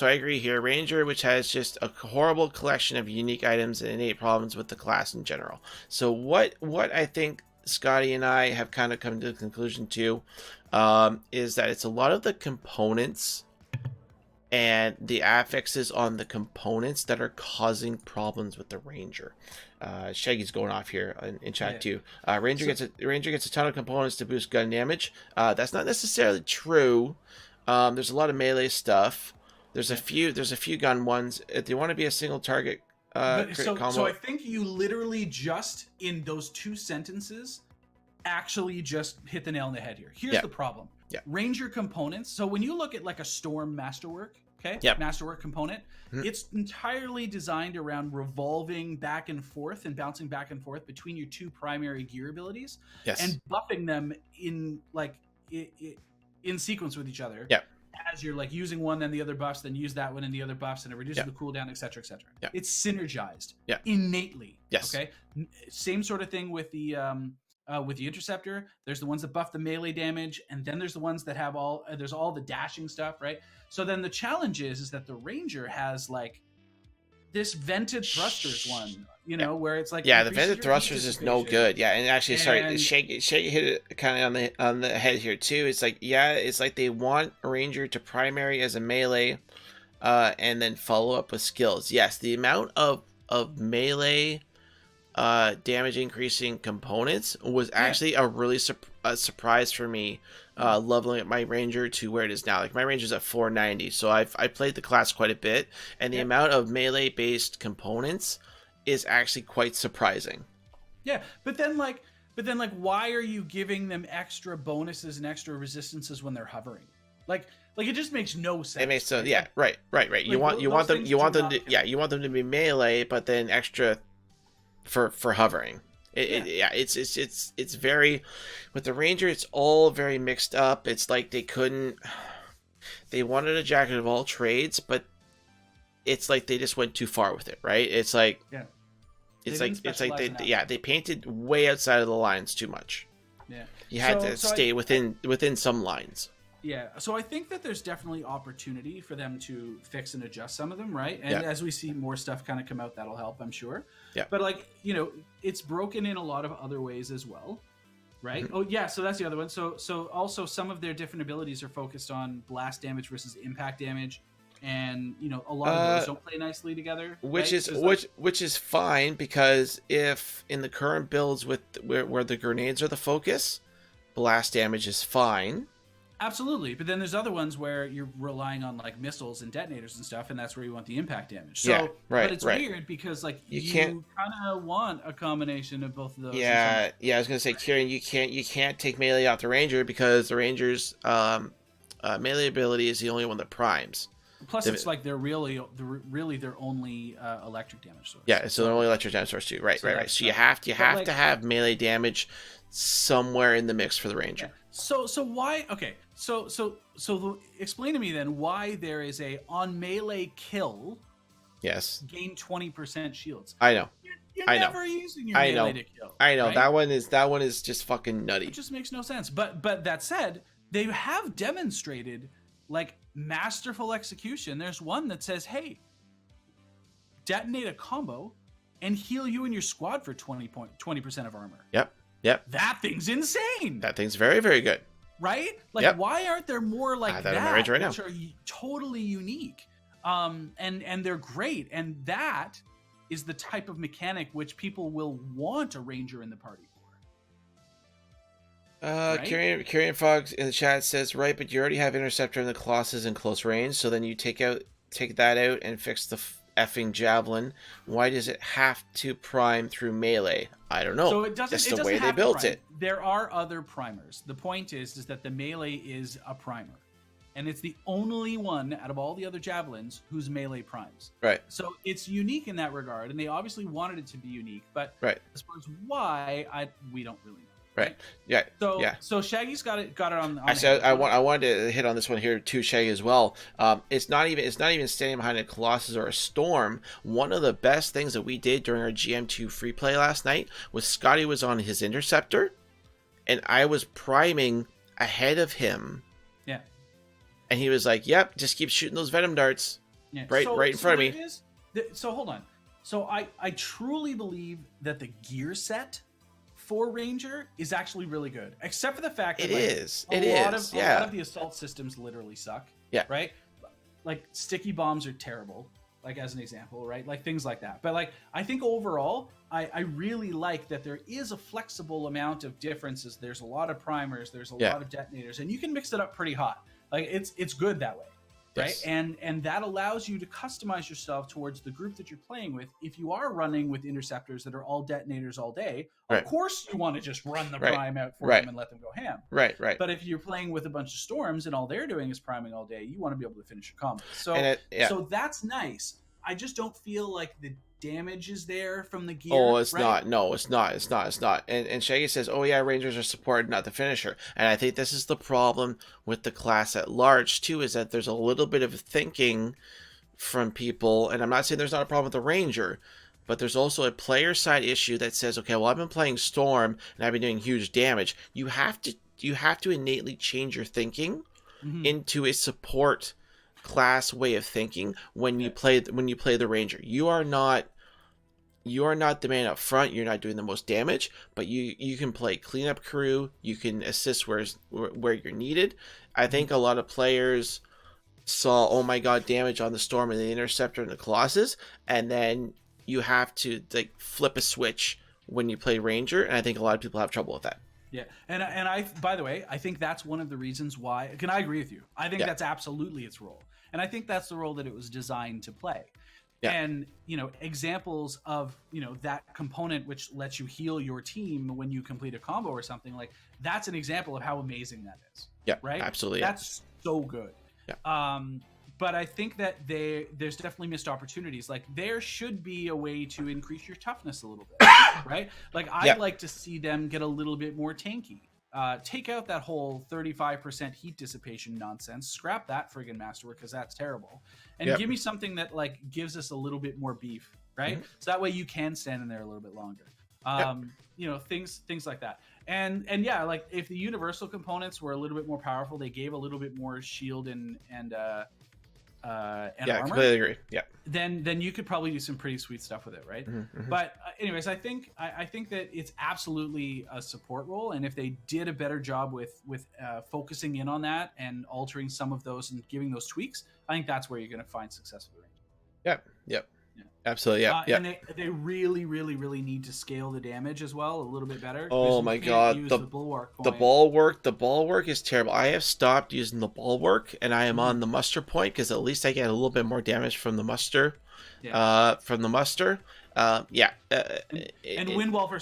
I agree here. Ranger, which has just a horrible collection of unique items and innate problems with the class in general. So what I think Scotty and I have kind of come to the conclusion to is that it's a lot of the components and the affixes on the components that are causing problems with the Ranger. Shaggy's going off here in chat too. Ranger gets a ton of components to boost gun damage. That's not necessarily true. There's a lot of melee stuff. There's a few gun ones. If they want to be a single target combo. So I think you literally just in those two sentences actually just hit the nail on the head here. Here's the problem. Ranger components. So when you look at like a Storm Masterwork, Masterwork component, it's entirely designed around revolving back and forth and bouncing back and forth between your two primary gear abilities and buffing them in like in sequence with each other. As you're like using one, then the other buffs, then use that one and the other buffs, and it reduces the cooldown, etc., etc. It's synergized innately. Okay. Same sort of thing with the Interceptor. There's the ones that buff the melee damage, and then there's the ones that have there's all the dashing stuff, right? So then the challenge is that the Ranger has like this vented thrusters one, where it's like the vented thrusters is no good. And actually, sorry, Shaggy hit it kind of on the head here too. It's like it's like they want Ranger to primary as a melee, and then follow up with skills. Yes, the amount of melee damage increasing components was actually a really surprise for me, leveling up my Ranger to where it is now. Like my Ranger's at 490, so I played the class quite a bit, and the amount of melee based components is actually quite surprising. But then why are you giving them extra bonuses and extra resistances when they're hovering? Like it just makes no sense. It makes right. Like, you want them to be melee, but then extra for hovering. It's very, with the Ranger, it's all very mixed up. It's like they wanted a jacket of all trades, but it's like they just went too far with it, right? It's like they painted way outside of the lines too much. You had to stay within some lines. So I think that there's definitely opportunity for them to fix and adjust some of them, right? And as we see more stuff kind of come out, that'll help, I'm sure. But it's broken in a lot of other ways as well. right? Oh yeah, so that's the other one. So also some of their different abilities are focused on blast damage versus impact damage, and a lot of those don't play nicely together. Which right? is which is fine, because if in the current builds with where the grenades are the focus, blast damage is fine. Absolutely, but then there's other ones where you're relying on like missiles and detonators and stuff, and that's where you want the impact damage. So, Yeah, right, but it's right. weird because like You you can't- kind of want a combination of both of those. Yeah, I was gonna say, Kieran, you can't take melee out the ranger, because the ranger's melee ability is the only one that primes. Plus, it's like they're really their only electric damage source. Yeah, so they're only electric damage source too. Right. So you have to have melee damage somewhere in the mix for the ranger. Yeah. So why? Okay. So explain to me then why there is a on melee kill. Yes. Gain 20% shields. I know. You're never using your melee to kill. I know. Right? That one is just fucking nutty. It just makes no sense. But that said, they have demonstrated like masterful execution. There's one that says, "Hey, detonate a combo and heal you and your squad for 20% of armor." Yep. That thing's insane. That thing's very, very good. Right? Like, why aren't there more like that? On the range right now. Which are totally unique. And they're great. And that is the type of mechanic which people will want a ranger in the party for. Right? Kyrian Fox in the chat says, right, but you already have Interceptor and the Colossus in close range, so then you take that out and fix the effing javelin. Why does it have to prime through melee? I don't know. So it doesn't. That's the way they built it. There are other primers. The point is that the melee is a primer, and it's the only one out of all the other javelins whose melee primes. Right. So it's unique in that regard, and they obviously wanted it to be unique. But as far as why, we don't really know. Right. Yeah. So Shaggy's got it on. I wanted to hit on this one here too, Shaggy, as well. It's not even standing behind a Colossus or a Storm. One of the best things that we did during our GM2 free play last night was Scotty was on his Interceptor, and I was priming ahead of him. Yeah. And he was like, "Yep, just keep shooting those venom darts." Yeah. Right in front of me. So hold on. So I truly believe that the gear set for Ranger is actually really good, except for the fact that a lot of the assault systems literally suck. Yeah. Right. Like sticky bombs are terrible. Like as an example, right? Like things like that. But like I think overall, I really like that there is a flexible amount of differences. There's a lot of primers. There's a lot of detonators, and you can mix it up pretty hot. Like it's good that way. Right. Yes. And that allows you to customize yourself towards the group that you're playing with. If you are running with interceptors that are all detonators all day, of course you want to just run the prime out for them and let them go ham. Right. But if you're playing with a bunch of storms and all they're doing is priming all day, you want to be able to finish a combo. So so that's nice. I just don't feel like the damage is there from the gear. Oh, it's not. No, it's not. And Shaggy says, "Oh yeah, Rangers are support, not the finisher." And I think this is the problem with the class at large too, is that there's a little bit of thinking from people. And I'm not saying there's not a problem with the Ranger, but there's also a player side issue that says, "Okay, well, I've been playing Storm and I've been doing huge damage." You have to innately change your thinking into a support class way of thinking when you play the Ranger. You are not the man up front. You're not doing the most damage, but you can play cleanup crew. You can assist where you're needed. I think a lot of players saw, oh my god, damage on the Storm and the Interceptor and the Colossus, and then you have to like flip a switch when you play Ranger, and I think a lot of people have trouble with that. Yeah, and I, by the way, I think that's one of the reasons why. Can I agree with you? I think that's absolutely its role, and I think that's the role that it was designed to play. Yeah. And examples of that component which lets you heal your team when you complete a combo or something, like that's an example of how amazing that is. Yeah, right. Absolutely. That's so good. Yeah. But I think that there's definitely missed opportunities. Like there should be a way to increase your toughness a little bit, right? Like I'd like to see them get a little bit more tanky. Take out that whole 35% heat dissipation nonsense. Scrap that friggin' masterwork because that's terrible. And give me something that like gives us a little bit more beef, right? Mm-hmm. So that way you can stand in there a little bit longer. Things like that. And yeah, like if the universal components were a little bit more powerful, they gave a little bit more shield and and Yeah, armor, completely agree. Yeah. then you could probably do some pretty sweet stuff with it, right? But anyways, I think that it's absolutely a support role, and if they did a better job with focusing in on that and altering some of those and giving those tweaks, I think that's where you're going to find success with it. Yep. Absolutely. Yeah. And they really, really, really need to scale the damage as well a little bit better. Oh my god, the bulwark is terrible. I have stopped using the bulwark, and I am on the muster point because at least I get a little bit more damage from the muster. And Windwalfer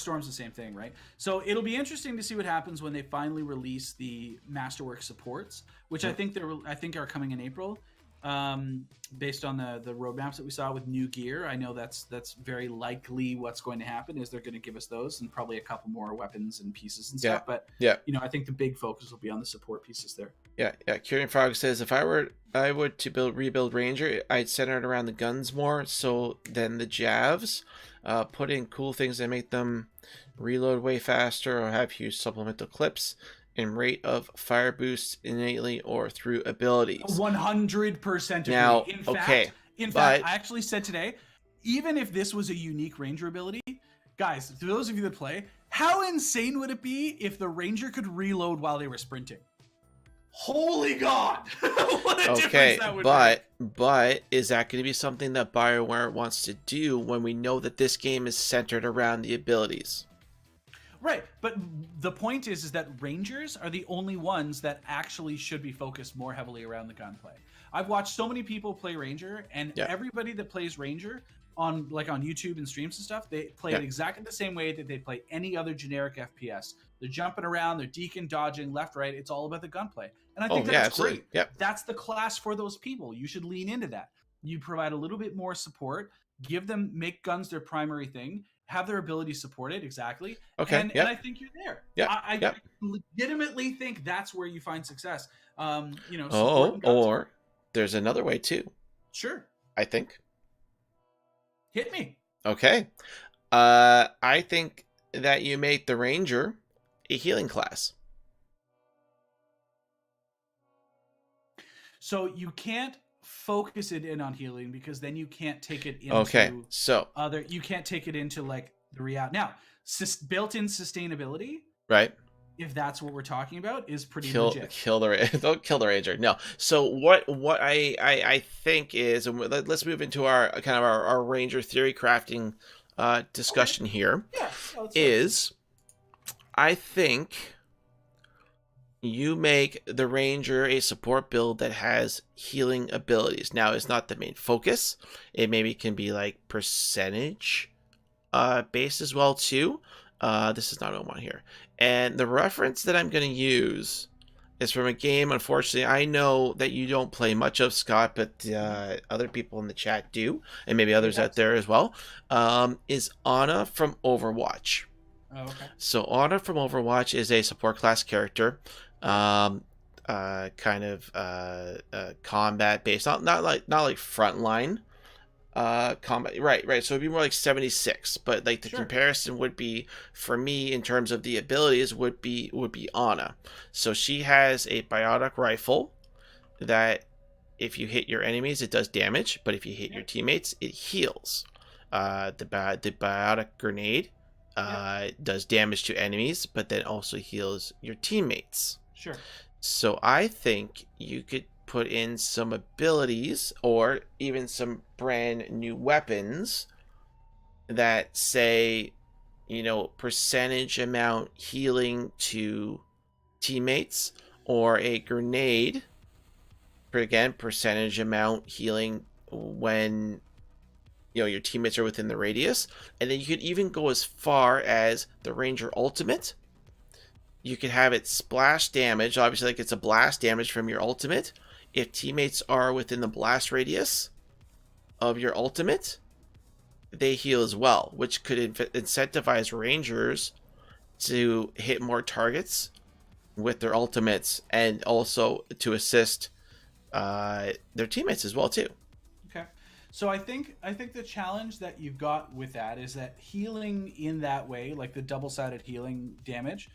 Storm's the same thing, right? So it'll be interesting to see what happens when they finally release the Masterwork supports, which I think are coming in April. Based on the roadmaps that we saw with new gear, I know that's very likely what's going to happen is they're going to give us those and probably a couple more weapons and pieces and stuff. But I think the big focus will be on the support pieces there. Kieran Frog says if I would to rebuild Ranger, I'd center it around the guns more so than the javs. Put in cool things that make them reload way faster or have huge supplemental clips and rate of fire boosts innately or through abilities. 100% agree. Now, In fact, I actually said today, even if this was a unique Ranger ability, guys, for those of you that play, how insane would it be if the Ranger could reload while they were sprinting? Holy God! What a difference that would make. But is that going to be something that BioWare wants to do when we know that this game is centered around the abilities? Right, but the point is that Rangers are the only ones that actually should be focused more heavily around the gunplay. I've watched so many people play Ranger, and everybody that plays Ranger on YouTube and streams and stuff, they play it exactly the same way that they play any other generic FPS. They're jumping around, they're deacon, dodging, left, right. It's all about the gunplay, and I think that's great. Yep. That's the class for those people. You should lean into that. You provide a little bit more support, make guns their primary thing. Have their ability supported exactly. And I think you're there. I legitimately think that's where you find success. Or there's another way too. Sure. I think. Hit me. Okay. I think that you make the Ranger a healing class. So you can't focus it in on healing because then you can't take it into you can't take it into like the reality. Now, built-in sustainability, right? If that's what we're talking about, is pretty Don't legit. kill the Ranger. No. So what I think is, and let's move into our kind of our Ranger theory crafting discussion here. I think you make the Ranger a support build that has healing abilities. Now, it's not the main focus. It maybe can be like percentage based as well too. This is not what I want here. And the reference that I'm going to use is from a game, unfortunately, I know that you don't play much of, Scott, but other people in the chat do, and maybe others out there as well, is Ana from Overwatch. Oh, okay. So Ana from Overwatch is a support class character, kind of combat based, not like frontline combat, right. So it'd be more like 76, but like the comparison would be, for me, in terms of the abilities, would be Ana. So she has a biotic rifle that if you hit your enemies it does damage, but if you hit your teammates it heals. The biotic grenade does damage to enemies, but then also heals your teammates. Sure. So I think you could put in some abilities or even some brand new weapons that say, percentage amount healing to teammates, or a grenade, again, percentage amount healing when your teammates are within the radius. And then you could even go as far as the Ranger ultimate. You could have it splash damage, obviously, like it's a blast damage from your ultimate. If teammates are within the blast radius of your ultimate, they heal as well, which could incentivize Rangers to hit more targets with their ultimates, and also to assist their teammates as well too. Okay. So I think the challenge that you've got with that is that healing in that way, like the double-sided healing damage,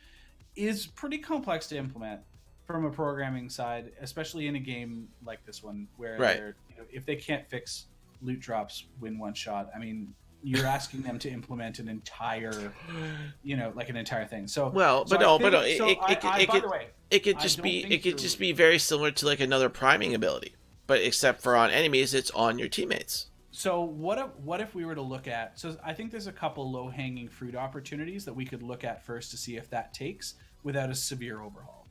is pretty complex to implement. from a programming side, especially in a game like this one, where Right. they're, if they can't fix loot drops win one shot, I mean, you're asking them to implement an entire, like an entire thing. So, Well, so but I no, think, but no, so I by could the way, it could I just don't be think you're- be very similar to like another priming ability, but except for on enemies, it's on your teammates. So what if we were to look at? So I think there's a couple low hanging fruit opportunities that we could look at first to see if that takes without a severe overhaul.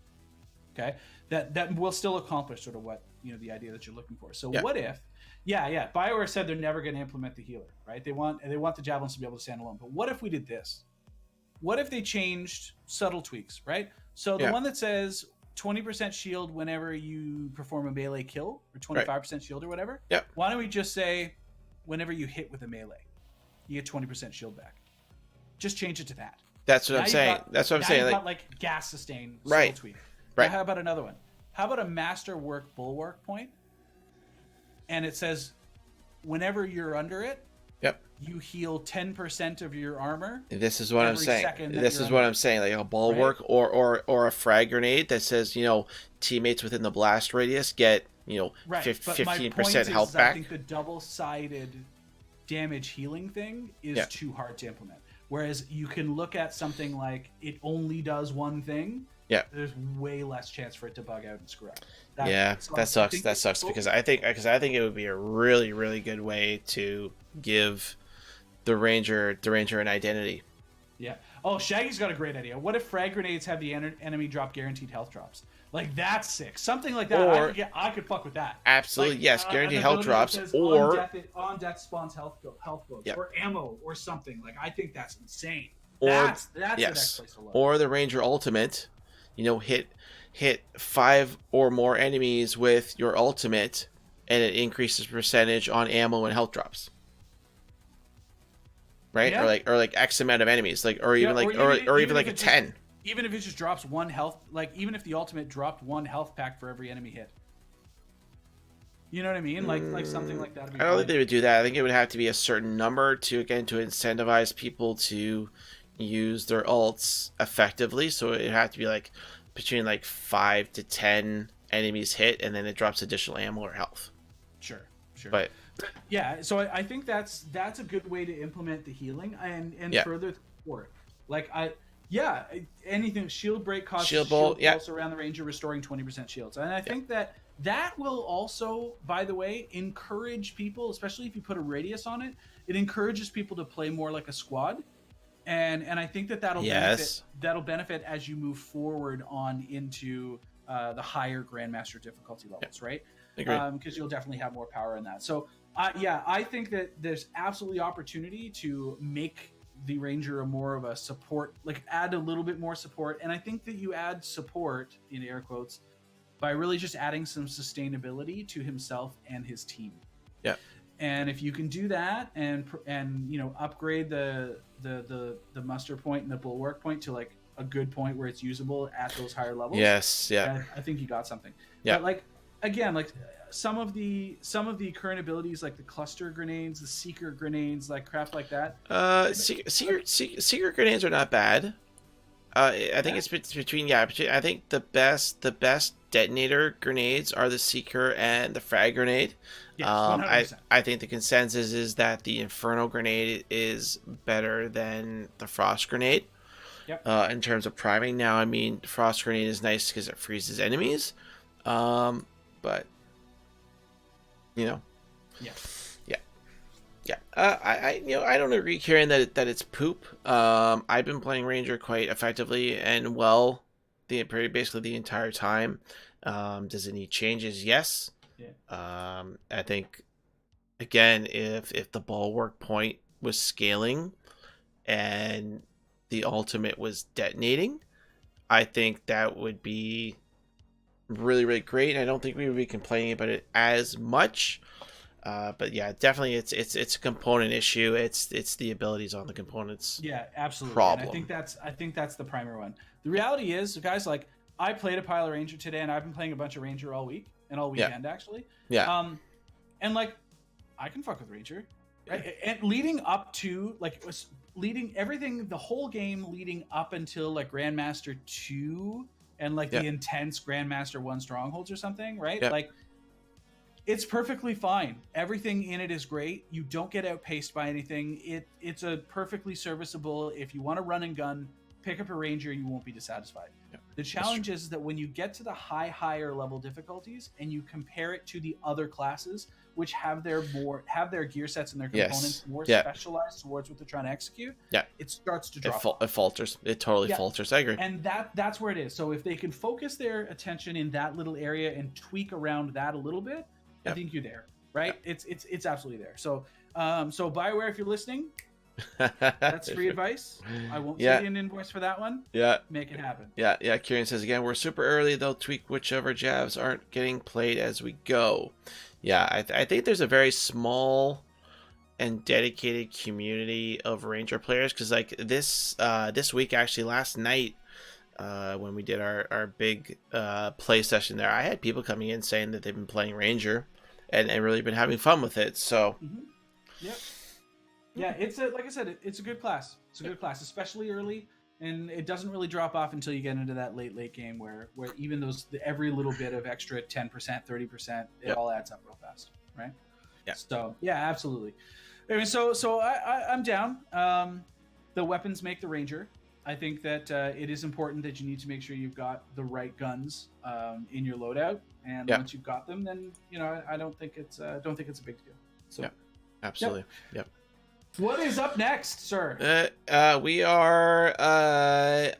Okay, that will still accomplish sort of what the idea that you're looking for. So Yeah. what if? Yeah. BioWare said they're never going to implement the healer, right? They want the javelins to be able to stand alone. But what if we did this? What if they changed subtle tweaks, right? So the one that says 20% shield whenever you perform a melee kill, or 25% shield or whatever. Yeah. Why don't we just say whenever you hit with a melee, you get 20% shield back? Just change it to that. That's what I'm saying. That's what I'm saying. You've Like, got like gas sustain Right. tweak. Right. Now, how about another one? How about a masterwork bulwark point? And it says whenever you're under it, yep. you heal 10% of your armor. This is what I'm every saying. second that This you're is what under. I'm saying. Like a bulwark or a frag grenade that says, teammates within the blast radius get, Right. But my point 15% is health I back. think the double-sided damage healing thing is too hard to implement. Whereas you can look at something like it only does one thing. Yeah. There's way less chance for it to bug out and screw up. That sucks. That sucks because I think it would be a really, really good way to give the ranger an identity. Yeah. Oh, Shaggy's got a great idea. What if frag grenades have the enemy drop guaranteed health drops? Like, that's sick. Something like that. Or- I could fuck with that. Absolutely, Like, yes, guaranteed an health ability drops, that says or on death spawns health books, Yep. or ammo, or something. Like, I think that's insane. Or- That's the next yes, place to look. or the ranger ultimate, hit 5 or more enemies with your ultimate, and it increases percentage on ammo and health drops. Right, Yeah. or like X amount of enemies, or even like a if it 10. Even if it just drops one health, like even if the ultimate dropped one health pack for every enemy hit. You know what I mean? Like something like that. I don't think they would do that. I think it would have to be a certain number to incentivize people to use their ults effectively. So it would have to be like between like 5 to 10 enemies hit, and then it drops additional ammo or health. Sure. But Yeah, so I think that's a good way to implement the healing and further support. Like anything shield break causes Shield shield bolt, pulse around the ranger, restoring 20% shields, and I think that will also, by the way, encourage people, especially if you put a radius on it. It encourages people to play more like a squad, and I think that'll benefit as you move forward on into the higher grandmaster difficulty levels, right? Because you'll definitely have more power in that. So I think that there's absolutely opportunity to make the ranger a more of a support, like add a little bit more support. And I think that you add support in air quotes by really just adding some sustainability to himself and his team. Yeah. And if you can do that and upgrade the muster point and the bulwark point to like a good point where it's usable at those higher levels. Yes, yeah. I think you got something. Yeah. But like again, like some of the current abilities, like the cluster grenades, the seeker grenades, like crap like that. Seeker grenades are not bad. I think it's between. I think the best detonator grenades are the seeker and the frag grenade. Yes, 100%. I think the consensus is that the inferno grenade is better than the frost grenade. Yep. In terms of priming. Now, I mean, frost grenade is nice because it freezes enemies. But Yeah. I don't agree, Kieran, that it's poop. I've been playing Ranger quite effectively and well, basically the entire time. Does it need changes? Yes. Yeah. I think again, if the bulwark point was scaling and the ultimate was detonating, I think that would be really, really great. And I don't think we would be complaining about it as much. But yeah, definitely it's a component issue. It's the abilities on the components. Yeah, absolutely. Problem. And I think that's the primary one. The reality is, guys, like I played a pile of Ranger today, and I've been playing a bunch of Ranger all week and all weekend actually. Yeah. And like I can fuck with Ranger, right? And leading up to like everything, the whole game leading up until like Grandmaster 2 and like Yeah. the intense Grandmaster 1 strongholds or something, right? Yeah. Like, it's perfectly fine. Everything in it is great. You don't get outpaced by anything. It's a perfectly serviceable. If you want to run and gun, pick up a ranger. You won't be dissatisfied. Yeah, the challenge is that when you get to the higher level difficulties and you compare it to the other classes, which have their gear sets and their components more specialized towards what they're trying to execute, it starts to drop. It falters. It totally falters. I agree. And that's where it is. So if they can focus their attention in that little area and tweak around that a little bit, I think you're there, right? It's absolutely there. So so BioWare, if you're listening, that's free advice. I won't send you an invoice for that one. Make it happen. Kieran says again, we're super early. They'll tweak whichever jabs aren't getting played as we go. I think there's a very small and dedicated community of ranger players, because like this week, actually last night, when we did our big play session there, I had people coming in saying that they've been playing ranger and really been having fun with it. So it's like I said, it's a good class. It's a good class, especially early, and it doesn't really drop off until you get into that late game where even every little bit of extra 10%, 30%, it all adds up real fast, right? So absolutely. Anyway, so I'm down. The weapons make the ranger. I think that it is important that you need to make sure you've got the right guns in your loadout, and once you've got them, then I don't think it's a big deal. So absolutely. What is up next, sir? We are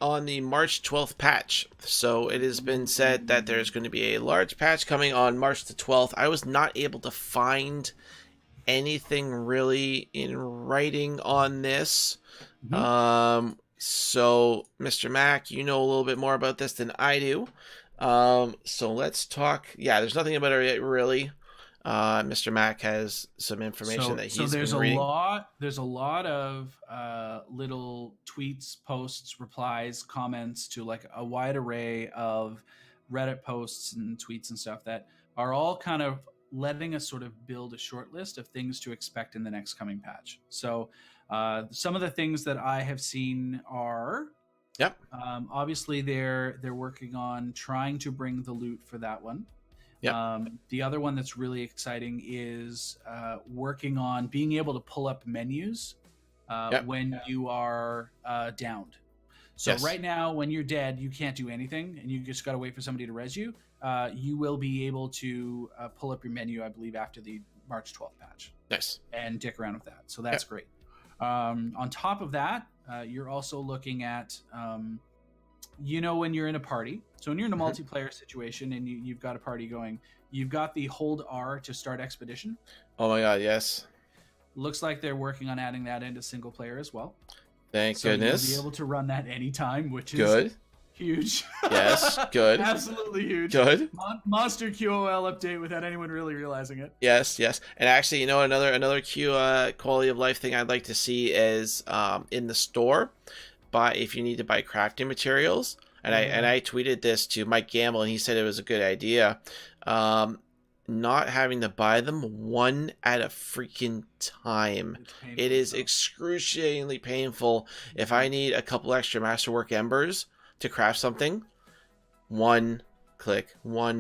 on the March 12th patch. So it has been said that there's going to be a large patch coming on March the 12th. I was not able to find anything really in writing on this. So, Mr. Mac, you know a little bit more about this than I do. So let's talk. There's nothing about it really. Mr. Mac has some information that he's been reading. There's a lot of little tweets, posts, replies, comments to like a wide array of Reddit posts and tweets and stuff that are all kind of letting us sort of build a short list of things to expect in the next coming patch. So some of the things that I have seen are obviously they're working on trying to bring the loot for that one. The other one that's really exciting is working on being able to pull up menus when you are downed. So right now, when you're dead, you can't do anything, and you just got to wait for somebody to res you. You will be able to pull up your menu, I believe, after the March 12th patch. Nice. And dick around with that. So that's great. On top of that, you're also looking at, when you're in a party. So when you're in a multiplayer situation and you've got a party going, you've got the hold R to start expedition. Oh my God, yes. Looks like they're working on adding that into single player as well. Thank goodness. You'll be able to run that anytime, which is good. Huge. Yes, good. Absolutely huge. Good. Monster QOL update without anyone really realizing it. Yes. And actually, another Q quality of life thing I'd like to see is in the store, if you need to buy crafting materials. And I tweeted this to Mike Gamble, and he said it was a good idea. Not having to buy them one at a freaking time. It is excruciatingly painful. If I need a couple extra masterwork embers to craft something, one click. Let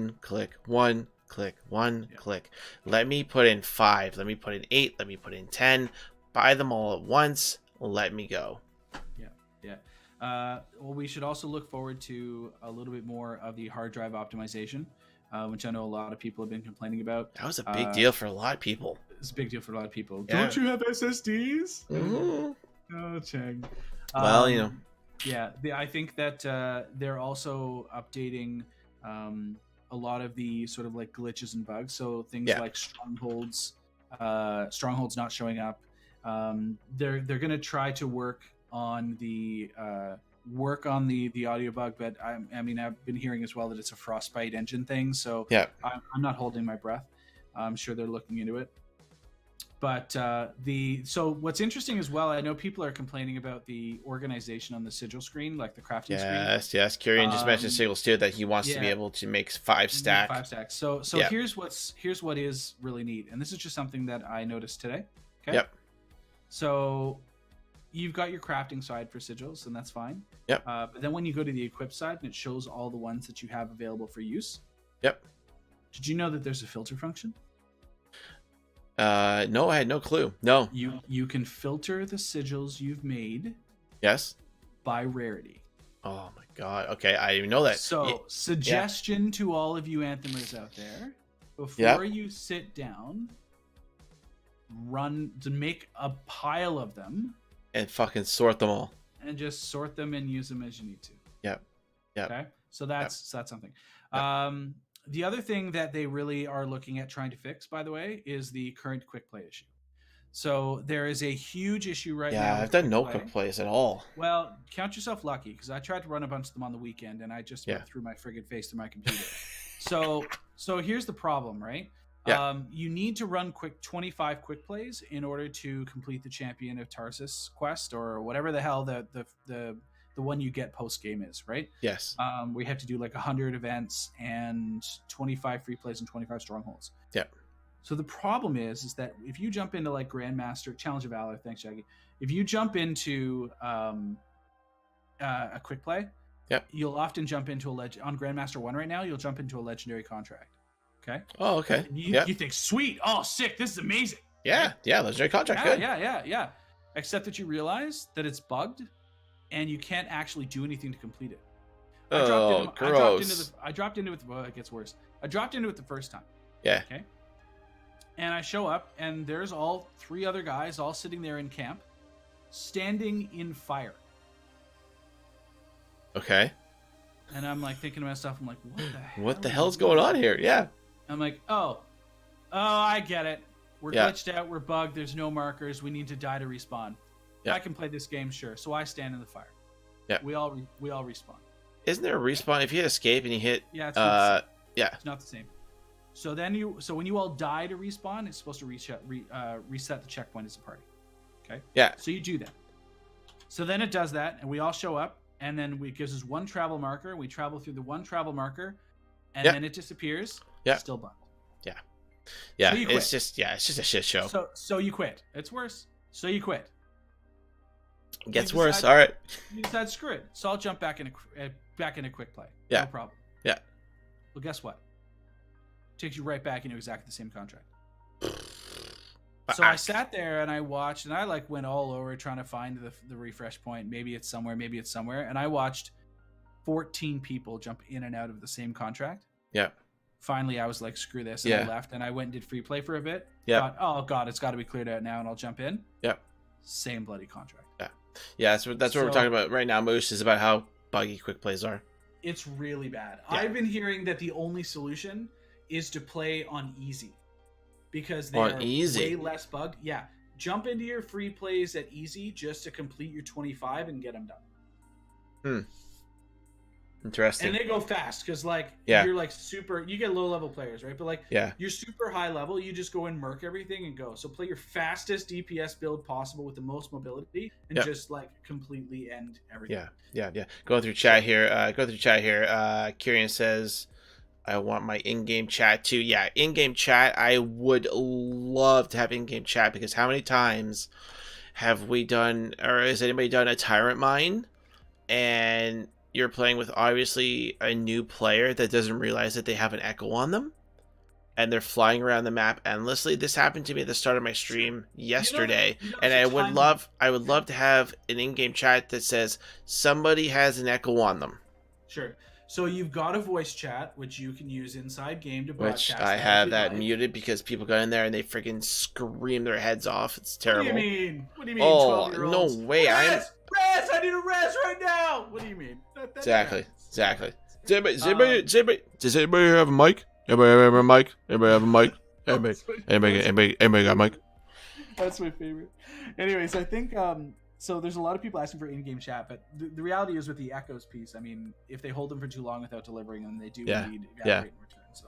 me put in 5. Let me put in 8. Let me put in 10. Buy them all at once. Let me go. Well, we should also look forward to a little bit more of the hard drive optimization, which I know a lot of people have been complaining about. That was a big deal for a lot of people. It's a big deal for a lot of people. Yeah. Don't you have SSDs? Mm-hmm. Oh, Chang. Well, I think that they're also updating a lot of the sort of like glitches and bugs. So things like strongholds not showing up. They're going to try to work on the audio bug, but I mean I've been hearing as well that it's a Frostbite engine thing, so I'm not holding my breath. I'm sure they're looking into it. But so what's interesting as well, I know people are complaining about the organization on the sigil screen, like the crafting screen. Yes. Kieran just mentioned sigils too, that he wants to be able to make 5 stack. 5 stacks. So here's what is really neat, and this is just something that I noticed today. Okay. Yep. So you've got your crafting side for sigils, and that's fine. Yep. But then when you go to the equip side, and it shows all the ones that you have available for use. Yep. Did you know that there's a filter function? No, I had no clue. No. You can filter the sigils you've made. Yes. By rarity. Oh my god. Okay, I didn't even know that. So, suggestion to all of you Anthemers out there: before you sit down, run to make a pile of them and fucking sort them all, and just sort them and use them as you need to. Yep. Okay. So that's something. Yep. The other thing that they really are looking at trying to fix, by the way, is the current quick play issue. So there is a huge issue right now. Yeah, I've done no quick plays at all. Well, count yourself lucky, because I tried to run a bunch of them on the weekend, and I just threw my friggin' face through my computer. So here's the problem, right? Yeah. You need to run 25 quick plays in order to complete the Champion of Tarsis quest, or whatever the hell the one you get post game is, right? Yes. We have to do like 100 events and 25 free plays and 25 strongholds. Yeah. So the problem is that if you jump into like Grandmaster Challenge of Valor, thanks Shaggy. If you jump into a quick play, you'll often jump into on Grandmaster 1 right now. You'll jump into a legendary contract. Okay. Oh, okay. You think, sweet, oh, sick, this is amazing. Yeah, yeah, legendary contract. Good. Yeah. Except that you realize that it's bugged, and you can't actually do anything to complete it. Gross. I dropped into it. Well, it gets worse. I dropped into it the first time. Yeah. Okay. And I show up, and there's all 3 other guys all sitting there in camp, standing in fire. Okay. And I'm like thinking to myself, I'm like, what the hell's going on here? Yeah. I'm like, oh, I get it. We're glitched out. We're bugged. There's no markers. We need to die to respawn. Yeah. I can play this game, sure. So I stand in the fire. Yeah. We all respawn. Isn't there a respawn if you hit escape and you hit? Yeah. It's not the same. So when you all die to respawn, it's supposed to reset the checkpoint as a party. Okay. Yeah. So you do that. So then it does that, and we all show up, and then it gives us 1 travel marker. We travel through the 1 travel marker, and then it disappears. Yeah. Still bugged. Yeah. Yeah. So it's just a shit show. So you quit. It's worse. So you quit. It gets worse. All right. You decide, screw it. So I'll jump back in a quick play. Yeah. No problem. Yeah. Well, guess what? Takes you right back into exactly the same contract. So I sat there and I watched, and I like went all over trying to find the refresh point. Maybe it's somewhere. And I watched 14 people jump in and out of the same contract. Yeah. Finally, I was like, screw this. And I left, and I went and did free play for a bit. Yeah. Thought, oh God, it's got to be cleared out now, and I'll jump in. Yeah. Same bloody contract. Yeah. Yeah. That's what we're talking about right now, Moose, is about how buggy quick plays are. It's really bad. Yeah. I've been hearing that the only solution is to play on easy, because they are way less bugged. Yeah, jump into your free plays at easy just to complete your 25 and get them done. Interesting. And they go fast, because you're like super. You get low level players, right? But you're super high level. You just go and murk everything and go. So play your fastest DPS build possible with the most mobility, and just completely end everything. Yeah. Going through chat here. Kieran says, I want my in-game chat too. Yeah, in-game chat. I would love to have in-game chat, because how many times have we done, or has anybody done a tyrant mine, and you're playing with obviously a new player that doesn't realize that they have an echo on them, and they're flying around the map endlessly. This happened to me at the start of my stream yesterday, and I would love to have an in-game chat that says somebody has an echo on them. Sure. So you've got a voice chat, which you can use inside game to broadcast. Which I have that muted, because people go in there and they freaking scream their heads off. It's terrible. What do you mean? Oh, no way. Res! I need a res right now! What do you mean? Exactly. Does anybody have a mic? Anybody have a mic? Anybody got a mic? That's my favorite. Anyways, I think... So there's a lot of people asking for in-game chat, but the reality is with the echoes piece, I mean, if they hold them for too long without delivering them, they do indeed evaporate in return. So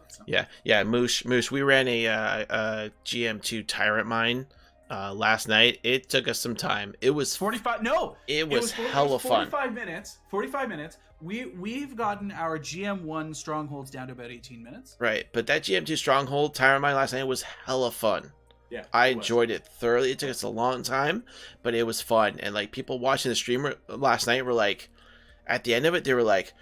yeah. Moosh. We ran a GM2 Tyrant Mine last night. It took us some time. It was 45. No, it was hella fun. 45 minutes. We've gotten our GM1 strongholds down to about 18 minutes. Right, but that GM2 Stronghold Tyrant Mine last night was hella fun. Yeah, I it was. enjoyed it thoroughly. It took us a long time, but it was fun. And like people watching the stream last night were like, at the end of it, they were like,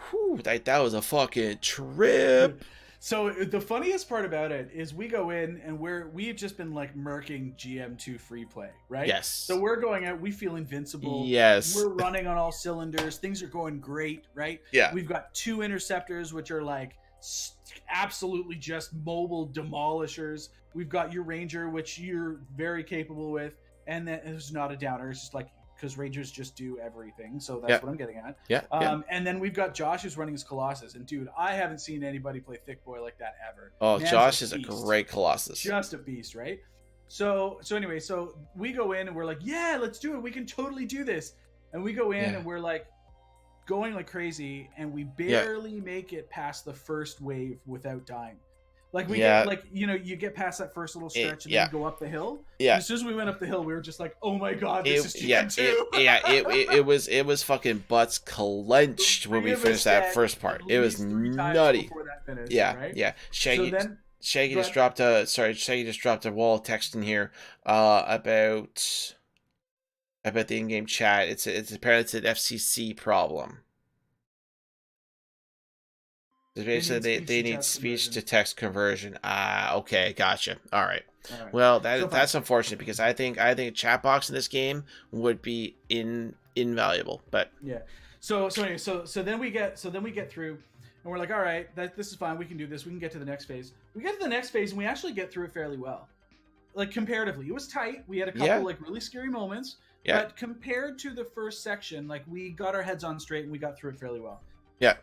"Whew, that was a fucking trip." So the funniest part about it is we go in and we've just been like murking GM2 free play, right? Yes. So we're going out, we feel invincible. Yes. We're running on all cylinders. Things are going great, right? Yeah. We've got 2 interceptors, which are like absolutely just mobile demolishers. We've got your ranger, which you're very capable with, and then there's not a downer. It's just like, because rangers just do everything, so that's what I'm getting at. Yeah. And then we've got Josh who's running his Colossus, and dude, I haven't seen anybody play Thick Boy like that ever. Oh, Man's Josh is a great Colossus. Just a beast, right? So anyway, so we go in and we're like, yeah, let's do it. We can totally do this. And we go in and we're like going like crazy, and we barely make it past the first wave without dying. Like we get like, you know, you get past that first little stretch and then you go up the hill. Yeah. And as soon as we went up the hill, we were just like, oh my god, this is GM2. It was fucking butts clenched when we finished that first part. It was nutty. Finished, yeah, right? yeah. Shaggy So just dropped a wall text in here about the in-game chat. It's apparently it's an FCC problem. Basically, they need speech to text conversion. Okay, gotcha. All right. Well, that's unfortunate because I think a chat box in this game would be invaluable. But yeah. So anyway, so then we get through, and we're like, all right, this is fine. We can do this. We can get to the next phase. We get to the next phase, and we actually get through it fairly well. Like comparatively, it was tight. We had a couple like really scary moments. Yeah. But compared to the first section, like we got our heads on straight and we got through it fairly well. Yeah.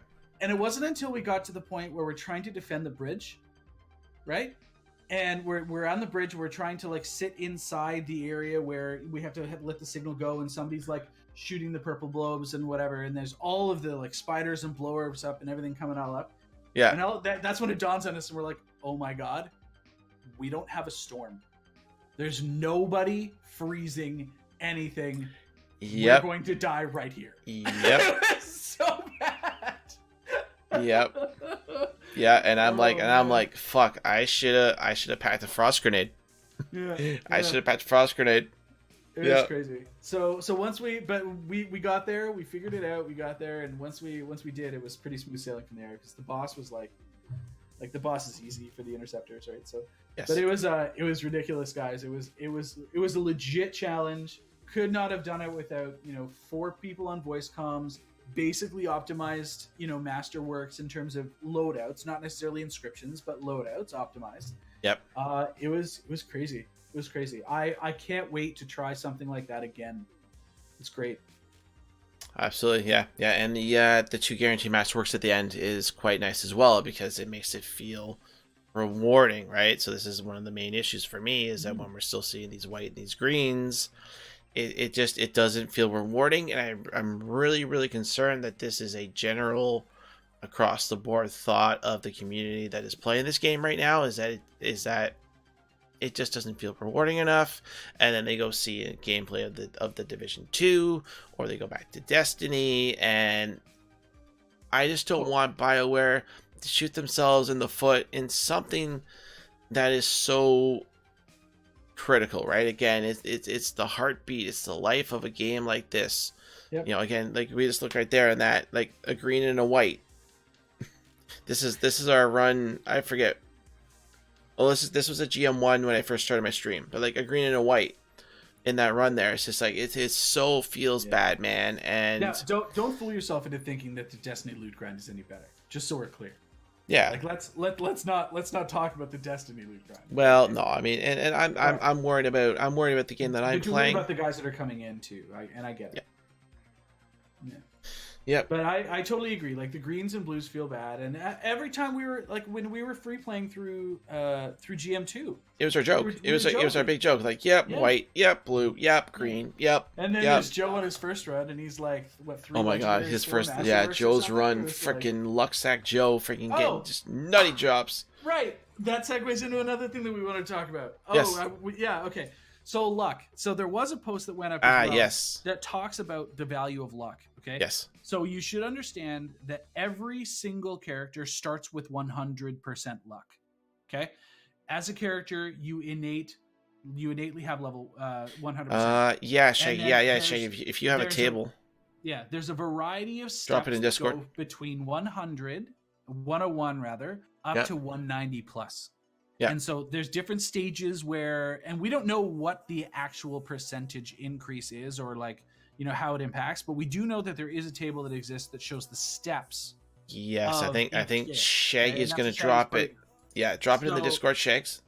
And it wasn't until we got to the point where we're trying to defend the bridge, right? And we're on the bridge. We're trying to like sit inside the area where we have to let the signal go, and somebody's like shooting the purple globes and whatever. And there's all of the like spiders and blowers up and everything coming all up. Yeah. And that's when it dawns on us, and we're like, oh my god, we don't have a storm. There's nobody freezing anything. Yep. We're going to die right here. Yep. It was so bad. Yep. Yeah, and I'm like, fuck, I should have packed a frost grenade. Yeah. I should have packed a frost grenade. It was crazy. So once we got there, we figured it out, we got there, and once we did, it was pretty smooth sailing from there, because the boss was like the boss is easy for the interceptors, right? So yes. But it was ridiculous, guys. It was a legit challenge. Could not have done it without, 4 people on voice comms, basically optimized, Masterworks in terms of loadouts, not necessarily inscriptions, but loadouts optimized. Yep. It was crazy. It was crazy. I can't wait to try something like that again. It's great. Absolutely, yeah. And the 2 guaranteed Masterworks at the end is quite nice as well, because it makes it feel rewarding, right? So this is one of the main issues for me, is that when we're still seeing these white and these greens, it doesn't feel rewarding, and I'm really, really concerned that this is a general across the board thought of the community that is playing this game right now, is that it just doesn't feel rewarding enough, and then they go see a gameplay of the Division 2, or they go back to Destiny, and I just don't want BioWare to shoot themselves in the foot in something that is so critical, right? Again, it's the heartbeat, it's the life of a game like this. Yep. Again, like we just look right there, and that like a green and a white. This is our run. I forget. Well, this was a GM1 when I first started my stream, but like a green and a white in that run there, it's just like it so feels bad, man. And now, don't fool yourself into thinking that the Destiny loot grind is any better. Just so we're clear. Yeah. Like let's not talk about the Destiny loot grind. Well, no, I mean, and I'm worried about the game that I'm playing. About the guys that are coming in too, and I get it. Yeah. Yep. But I totally agree. Like the greens and blues feel bad, and every time when we were free playing through GM2, it was our joke. It was our big joke. Like, white, yep, blue, yep, green, yep. And then there's Joe on his first run, and he's like, what, 3? Oh my god, his first, Joe's run, freaking Luxac Joe, freaking getting just nutty drops. Right. That segues into another thing that we want to talk about. Oh, yes. Okay. So luck. So there was a post that went up as well yes, that talks about the value of luck. Okay. Yes. So you should understand that every single character starts with 100% luck. Okay. As a character, you innate You innately have level 100%. Yeah, Shaggy. then Yeah, there's- Shaggy. If you have a there's table, Yeah, there's a variety of Drop it steps in that Discord. go between 101 rather, up Yep. to 190 plus. Yeah. And so there's different stages where, and we don't know what the actual percentage increase is, or like, you know, how it impacts, but we do know that there is a table that exists that shows the steps. yes, I of think each game, Shaggy and is that's gonna what Shaggy's drop putting- it. Yeah, drop it in the So- Discord, Shags.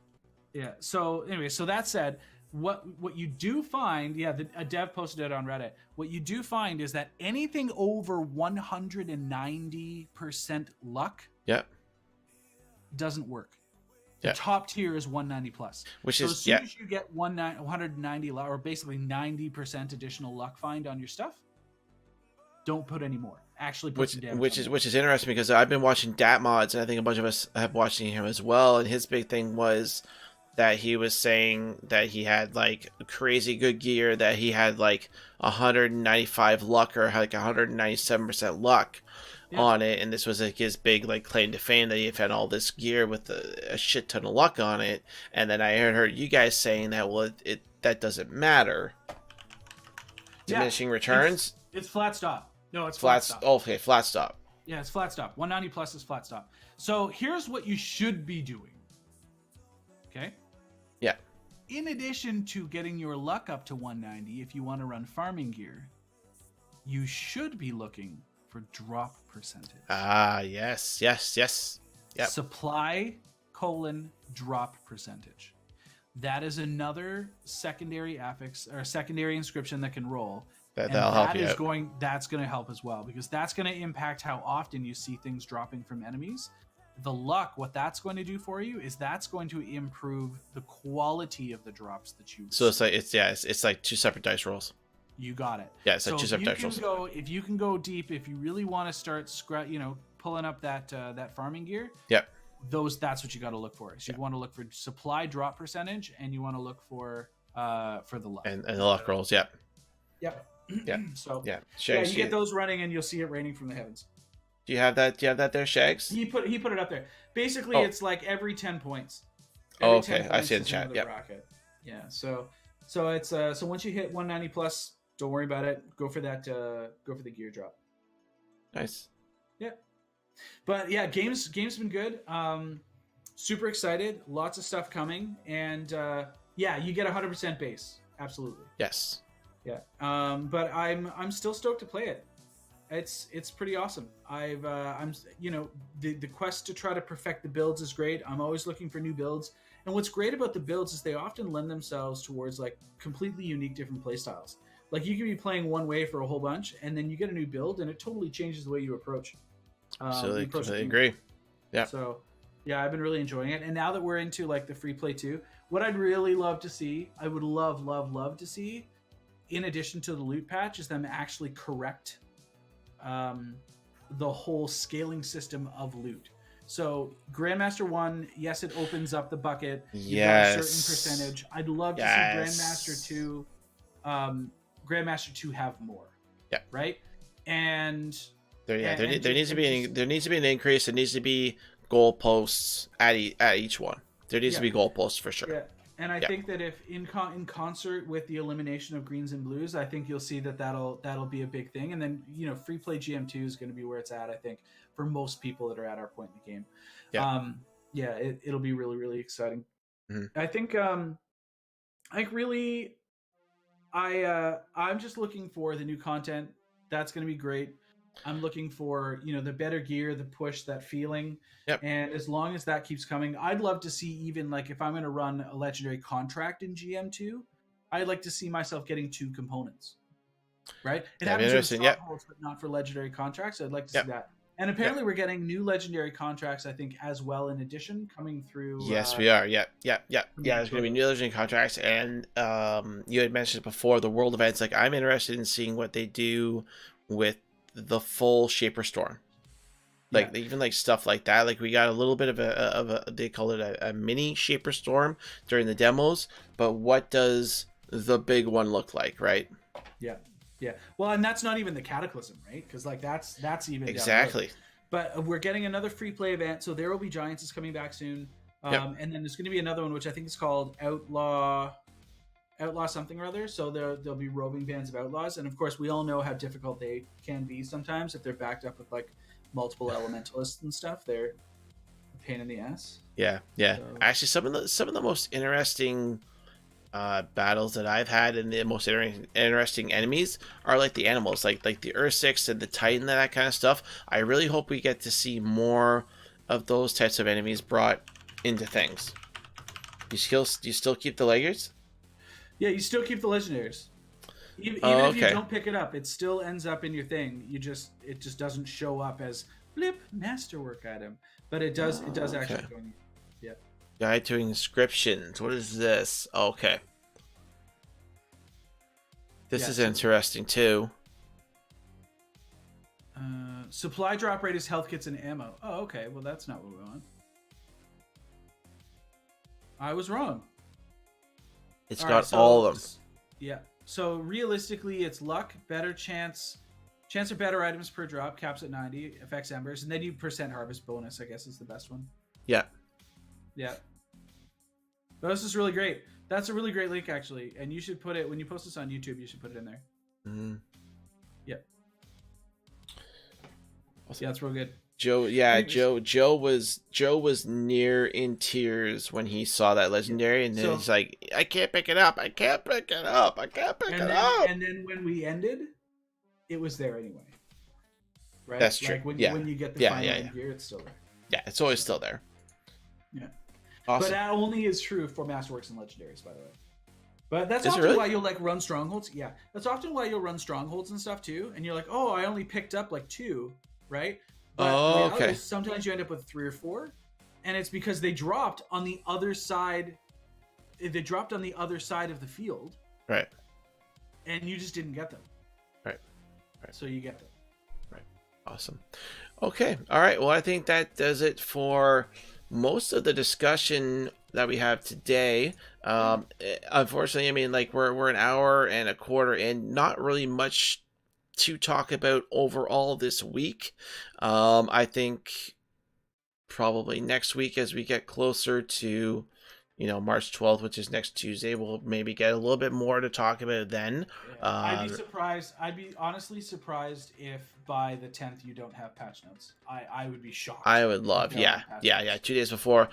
Yeah. So anyway, so that said, what you do find, a dev posted it on Reddit. What you do find is that anything over 190% luck Yep. doesn't work. The Yeah. top tier is 190 plus. Which So is as soon as you get 190 luck, or basically 90% additional luck find on your stuff, don't put any more. Actually put some damage. Which is interesting because I've been watching Dat Mods, and I think a bunch of us have watching him as well. And his big thing was that he was saying that he had like crazy good gear, that he had like 195 luck or like 197% luck on it, and this was like his big like claim to fame, that he found all this gear with a shit ton of luck on it. And then I heard you guys saying that that doesn't matter. Diminishing returns. It's flat stop. No, it's flat stop. Oh, okay, flat stop. Yeah, it's flat stop. 190 plus is flat stop. So here's what you should be doing. Okay? Yeah. In addition to getting your luck up to 190, if you want to run farming gear, you should be looking for drop percentage. Yes. Yep. Supply : drop percentage. That is another secondary affix or secondary inscription that can roll. That'll help you out. That's going to help as well, because that's going to impact how often you see things dropping from enemies. The luck, what that's going to do for you is that's going to improve the quality of the drops that you receive. So it's like two separate dice rolls. You got it. Yeah, it's like two separate dice rolls. If you can go deep, if you really want to start pulling up that farming gear. Yep. That's what you got to look for. So you want to look for supply drop percentage, and you want to look for the luck. And the luck rolls, yep. Yep. Yeah. So yeah, Shags, you get those running, and you'll see it raining from the heavens. Do you have that? There, Shags? He put it up there. Basically, it's like every 10 points. Okay, I see the chat. Yeah. Yeah. So it's so once you hit 190 plus, don't worry about it. Go for that. Go for the gear drop. Nice. Yeah. But yeah, game's been good. Super excited. Lots of stuff coming, and you get 100% base. Absolutely. Yes. Yeah. But I'm still stoked to play it. It's pretty awesome. I'm the quest to try to perfect the builds is great. I'm always looking for new builds, and what's great about the builds is they often lend themselves towards like completely unique different play styles. Like you can be playing one way for a whole bunch, and then you get a new build, and it totally changes the way you approach. Absolutely, completely agree. Yeah. So yeah, I've been really enjoying it, and now that we're into like the free play too, what I'd really love to see, I would love to see, in addition to the loot patch, is them actually correct the whole scaling system of loot. So Grandmaster 1, yes, it opens up the bucket. You got a certain percentage. I'd love to see Grandmaster 2, Grandmaster 2 have more. Yeah. Right. And there needs to be an increase. There needs to be goalposts at each one. There needs to be goalposts for sure. Yeah. And I think that if in concert with the elimination of greens and blues, I think you'll see that'll be a big thing. And then free play GM2 is going to be where it's at. I think for most people that are at our point in the game. Yeah. It'll be really, really exciting. Mm-hmm. I think I'm just looking for the new content. That's going to be great. I'm looking for, the better gear, the push, that feeling. Yep. And as long as that keeps coming, I'd love to see, even like if I'm going to run a legendary contract in GM2, I'd like to see myself getting 2 components. Right? It happens in strongholds, but not for legendary contracts. I'd like to see that. And apparently we're getting new legendary contracts, I think, as well, in addition, coming through. Yes, we are. Yeah. There's going to be new legendary contracts. And you had mentioned before the world events. Like, I'm interested in seeing what they do with the full Shaper Storm. Like even like stuff like that. Like we got a little bit of a they call it a mini Shaper Storm during the demos, but what does the big one look like, right? Yeah. Well, and that's not even the Cataclysm, right? Because like that's even exactly. But we're getting another free play event, so there will be Giants is coming back soon. Yep. And then there's going to be another one, which I think is called Outlaw something or other. So there'll be roving bands of outlaws, and of course we all know how difficult they can be sometimes if they're backed up with like multiple elementalists and stuff. They're a pain in the ass. Yeah. So, Actually, some of the most interesting battles that I've had and the most interesting enemies are like the animals, like the Ursix and the Titan and that kind of stuff. I really hope we get to see more of those types of enemies brought into things. Do you still keep the Leggers? yeah, you still keep the legendaries. Even if you don't pick it up, it still ends up in your thing. It just doesn't show up as blip masterwork item, but it does actually go in. Yeah. Guide to inscriptions. What is this? Okay. This is interesting too. Supply drop rate is health kits and ammo. Oh, okay. Well, that's not what we want. I was wrong. It's got all of them. Yeah. So realistically, it's luck, better chance of better items per drop, caps at 90, affects embers, and then you percent harvest bonus, I guess is the best one. Yeah. Yeah. But this is really great. That's a really great link, actually. And you should put it, when you post this on YouTube, you should put it in there. Mm-hmm. Yeah. Yeah, that's real good. Joe was near in tears when he saw that legendary, and then he's like, I can't pick it up. And then when we ended, it was there anyway. Right? That's true. Like when you get the final gear, it's still there. Yeah, it's always still there. Yeah. Awesome. But that only is true for Masterworks and Legendaries, by the way. But that's often why you'll like run strongholds. Yeah, that's often why you'll run strongholds and stuff too. And you're like, oh, I only picked up like 2, right? But the reality is sometimes you end up with 3 or 4, and it's because they dropped on the other side. They dropped on the other side of the field, right? And you just didn't get them, right? So you get them, right? Awesome. Okay, all right. Well, I think that does it for most of the discussion that we have today. Unfortunately, I mean, like we're an hour and a quarter in, not really much to talk about overall this week. I think probably next week, as we get closer to March 12th, which is next Tuesday, we'll maybe get a little bit more to talk about then. I'd be honestly surprised if by the 10th you don't have patch notes. I would be shocked. I would love 2 days before.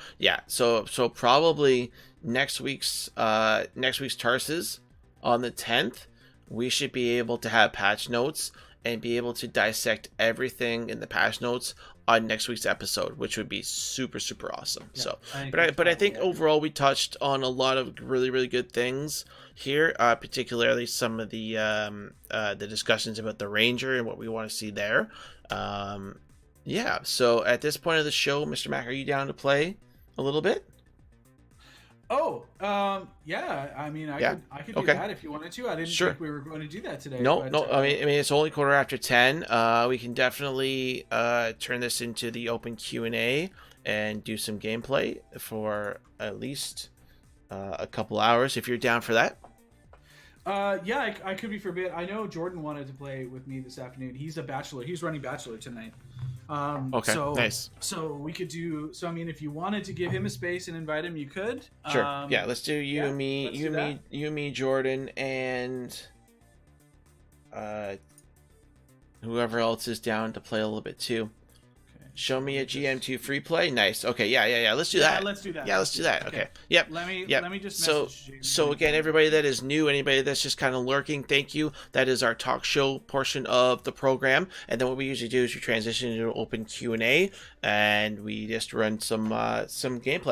So probably next week's Tarsis on the 10th, we should be able to have patch notes and be able to dissect everything in the patch notes on next week's episode, which would be super, super awesome. Yeah, I think overall we touched on a lot of really, really good things here, particularly some of the discussions about the Ranger and what we want to see there. So at this point of the show, Mr. Mac, are you down to play a little bit? Oh, yeah. I mean, I could do that if you wanted to. I didn't think we were going to do that today. No. I mean, it's only 10:15. We can definitely turn this into the open Q&A and do some gameplay for at least a couple hours if you're down for that. I could be for a bit. I know Jordan wanted to play with me this afternoon. He's a bachelor. He's running Bachelor tonight. Nice. So we could do. So I mean, if you wanted to give him a space and invite him, you could. Sure. Let's do you and me, Jordan, and whoever else is down to play a little bit too. Show me a GM2 free play. Nice. Okay. Yeah. Let's do that. Let's do that. Yeah, let's do that. Okay. Yep. Let me just so again, everybody that is new, anybody that's just kind of lurking, thank you. That is our talk show portion of the program, and then what we usually do is we transition into an open Q&A, and we just run some gameplay.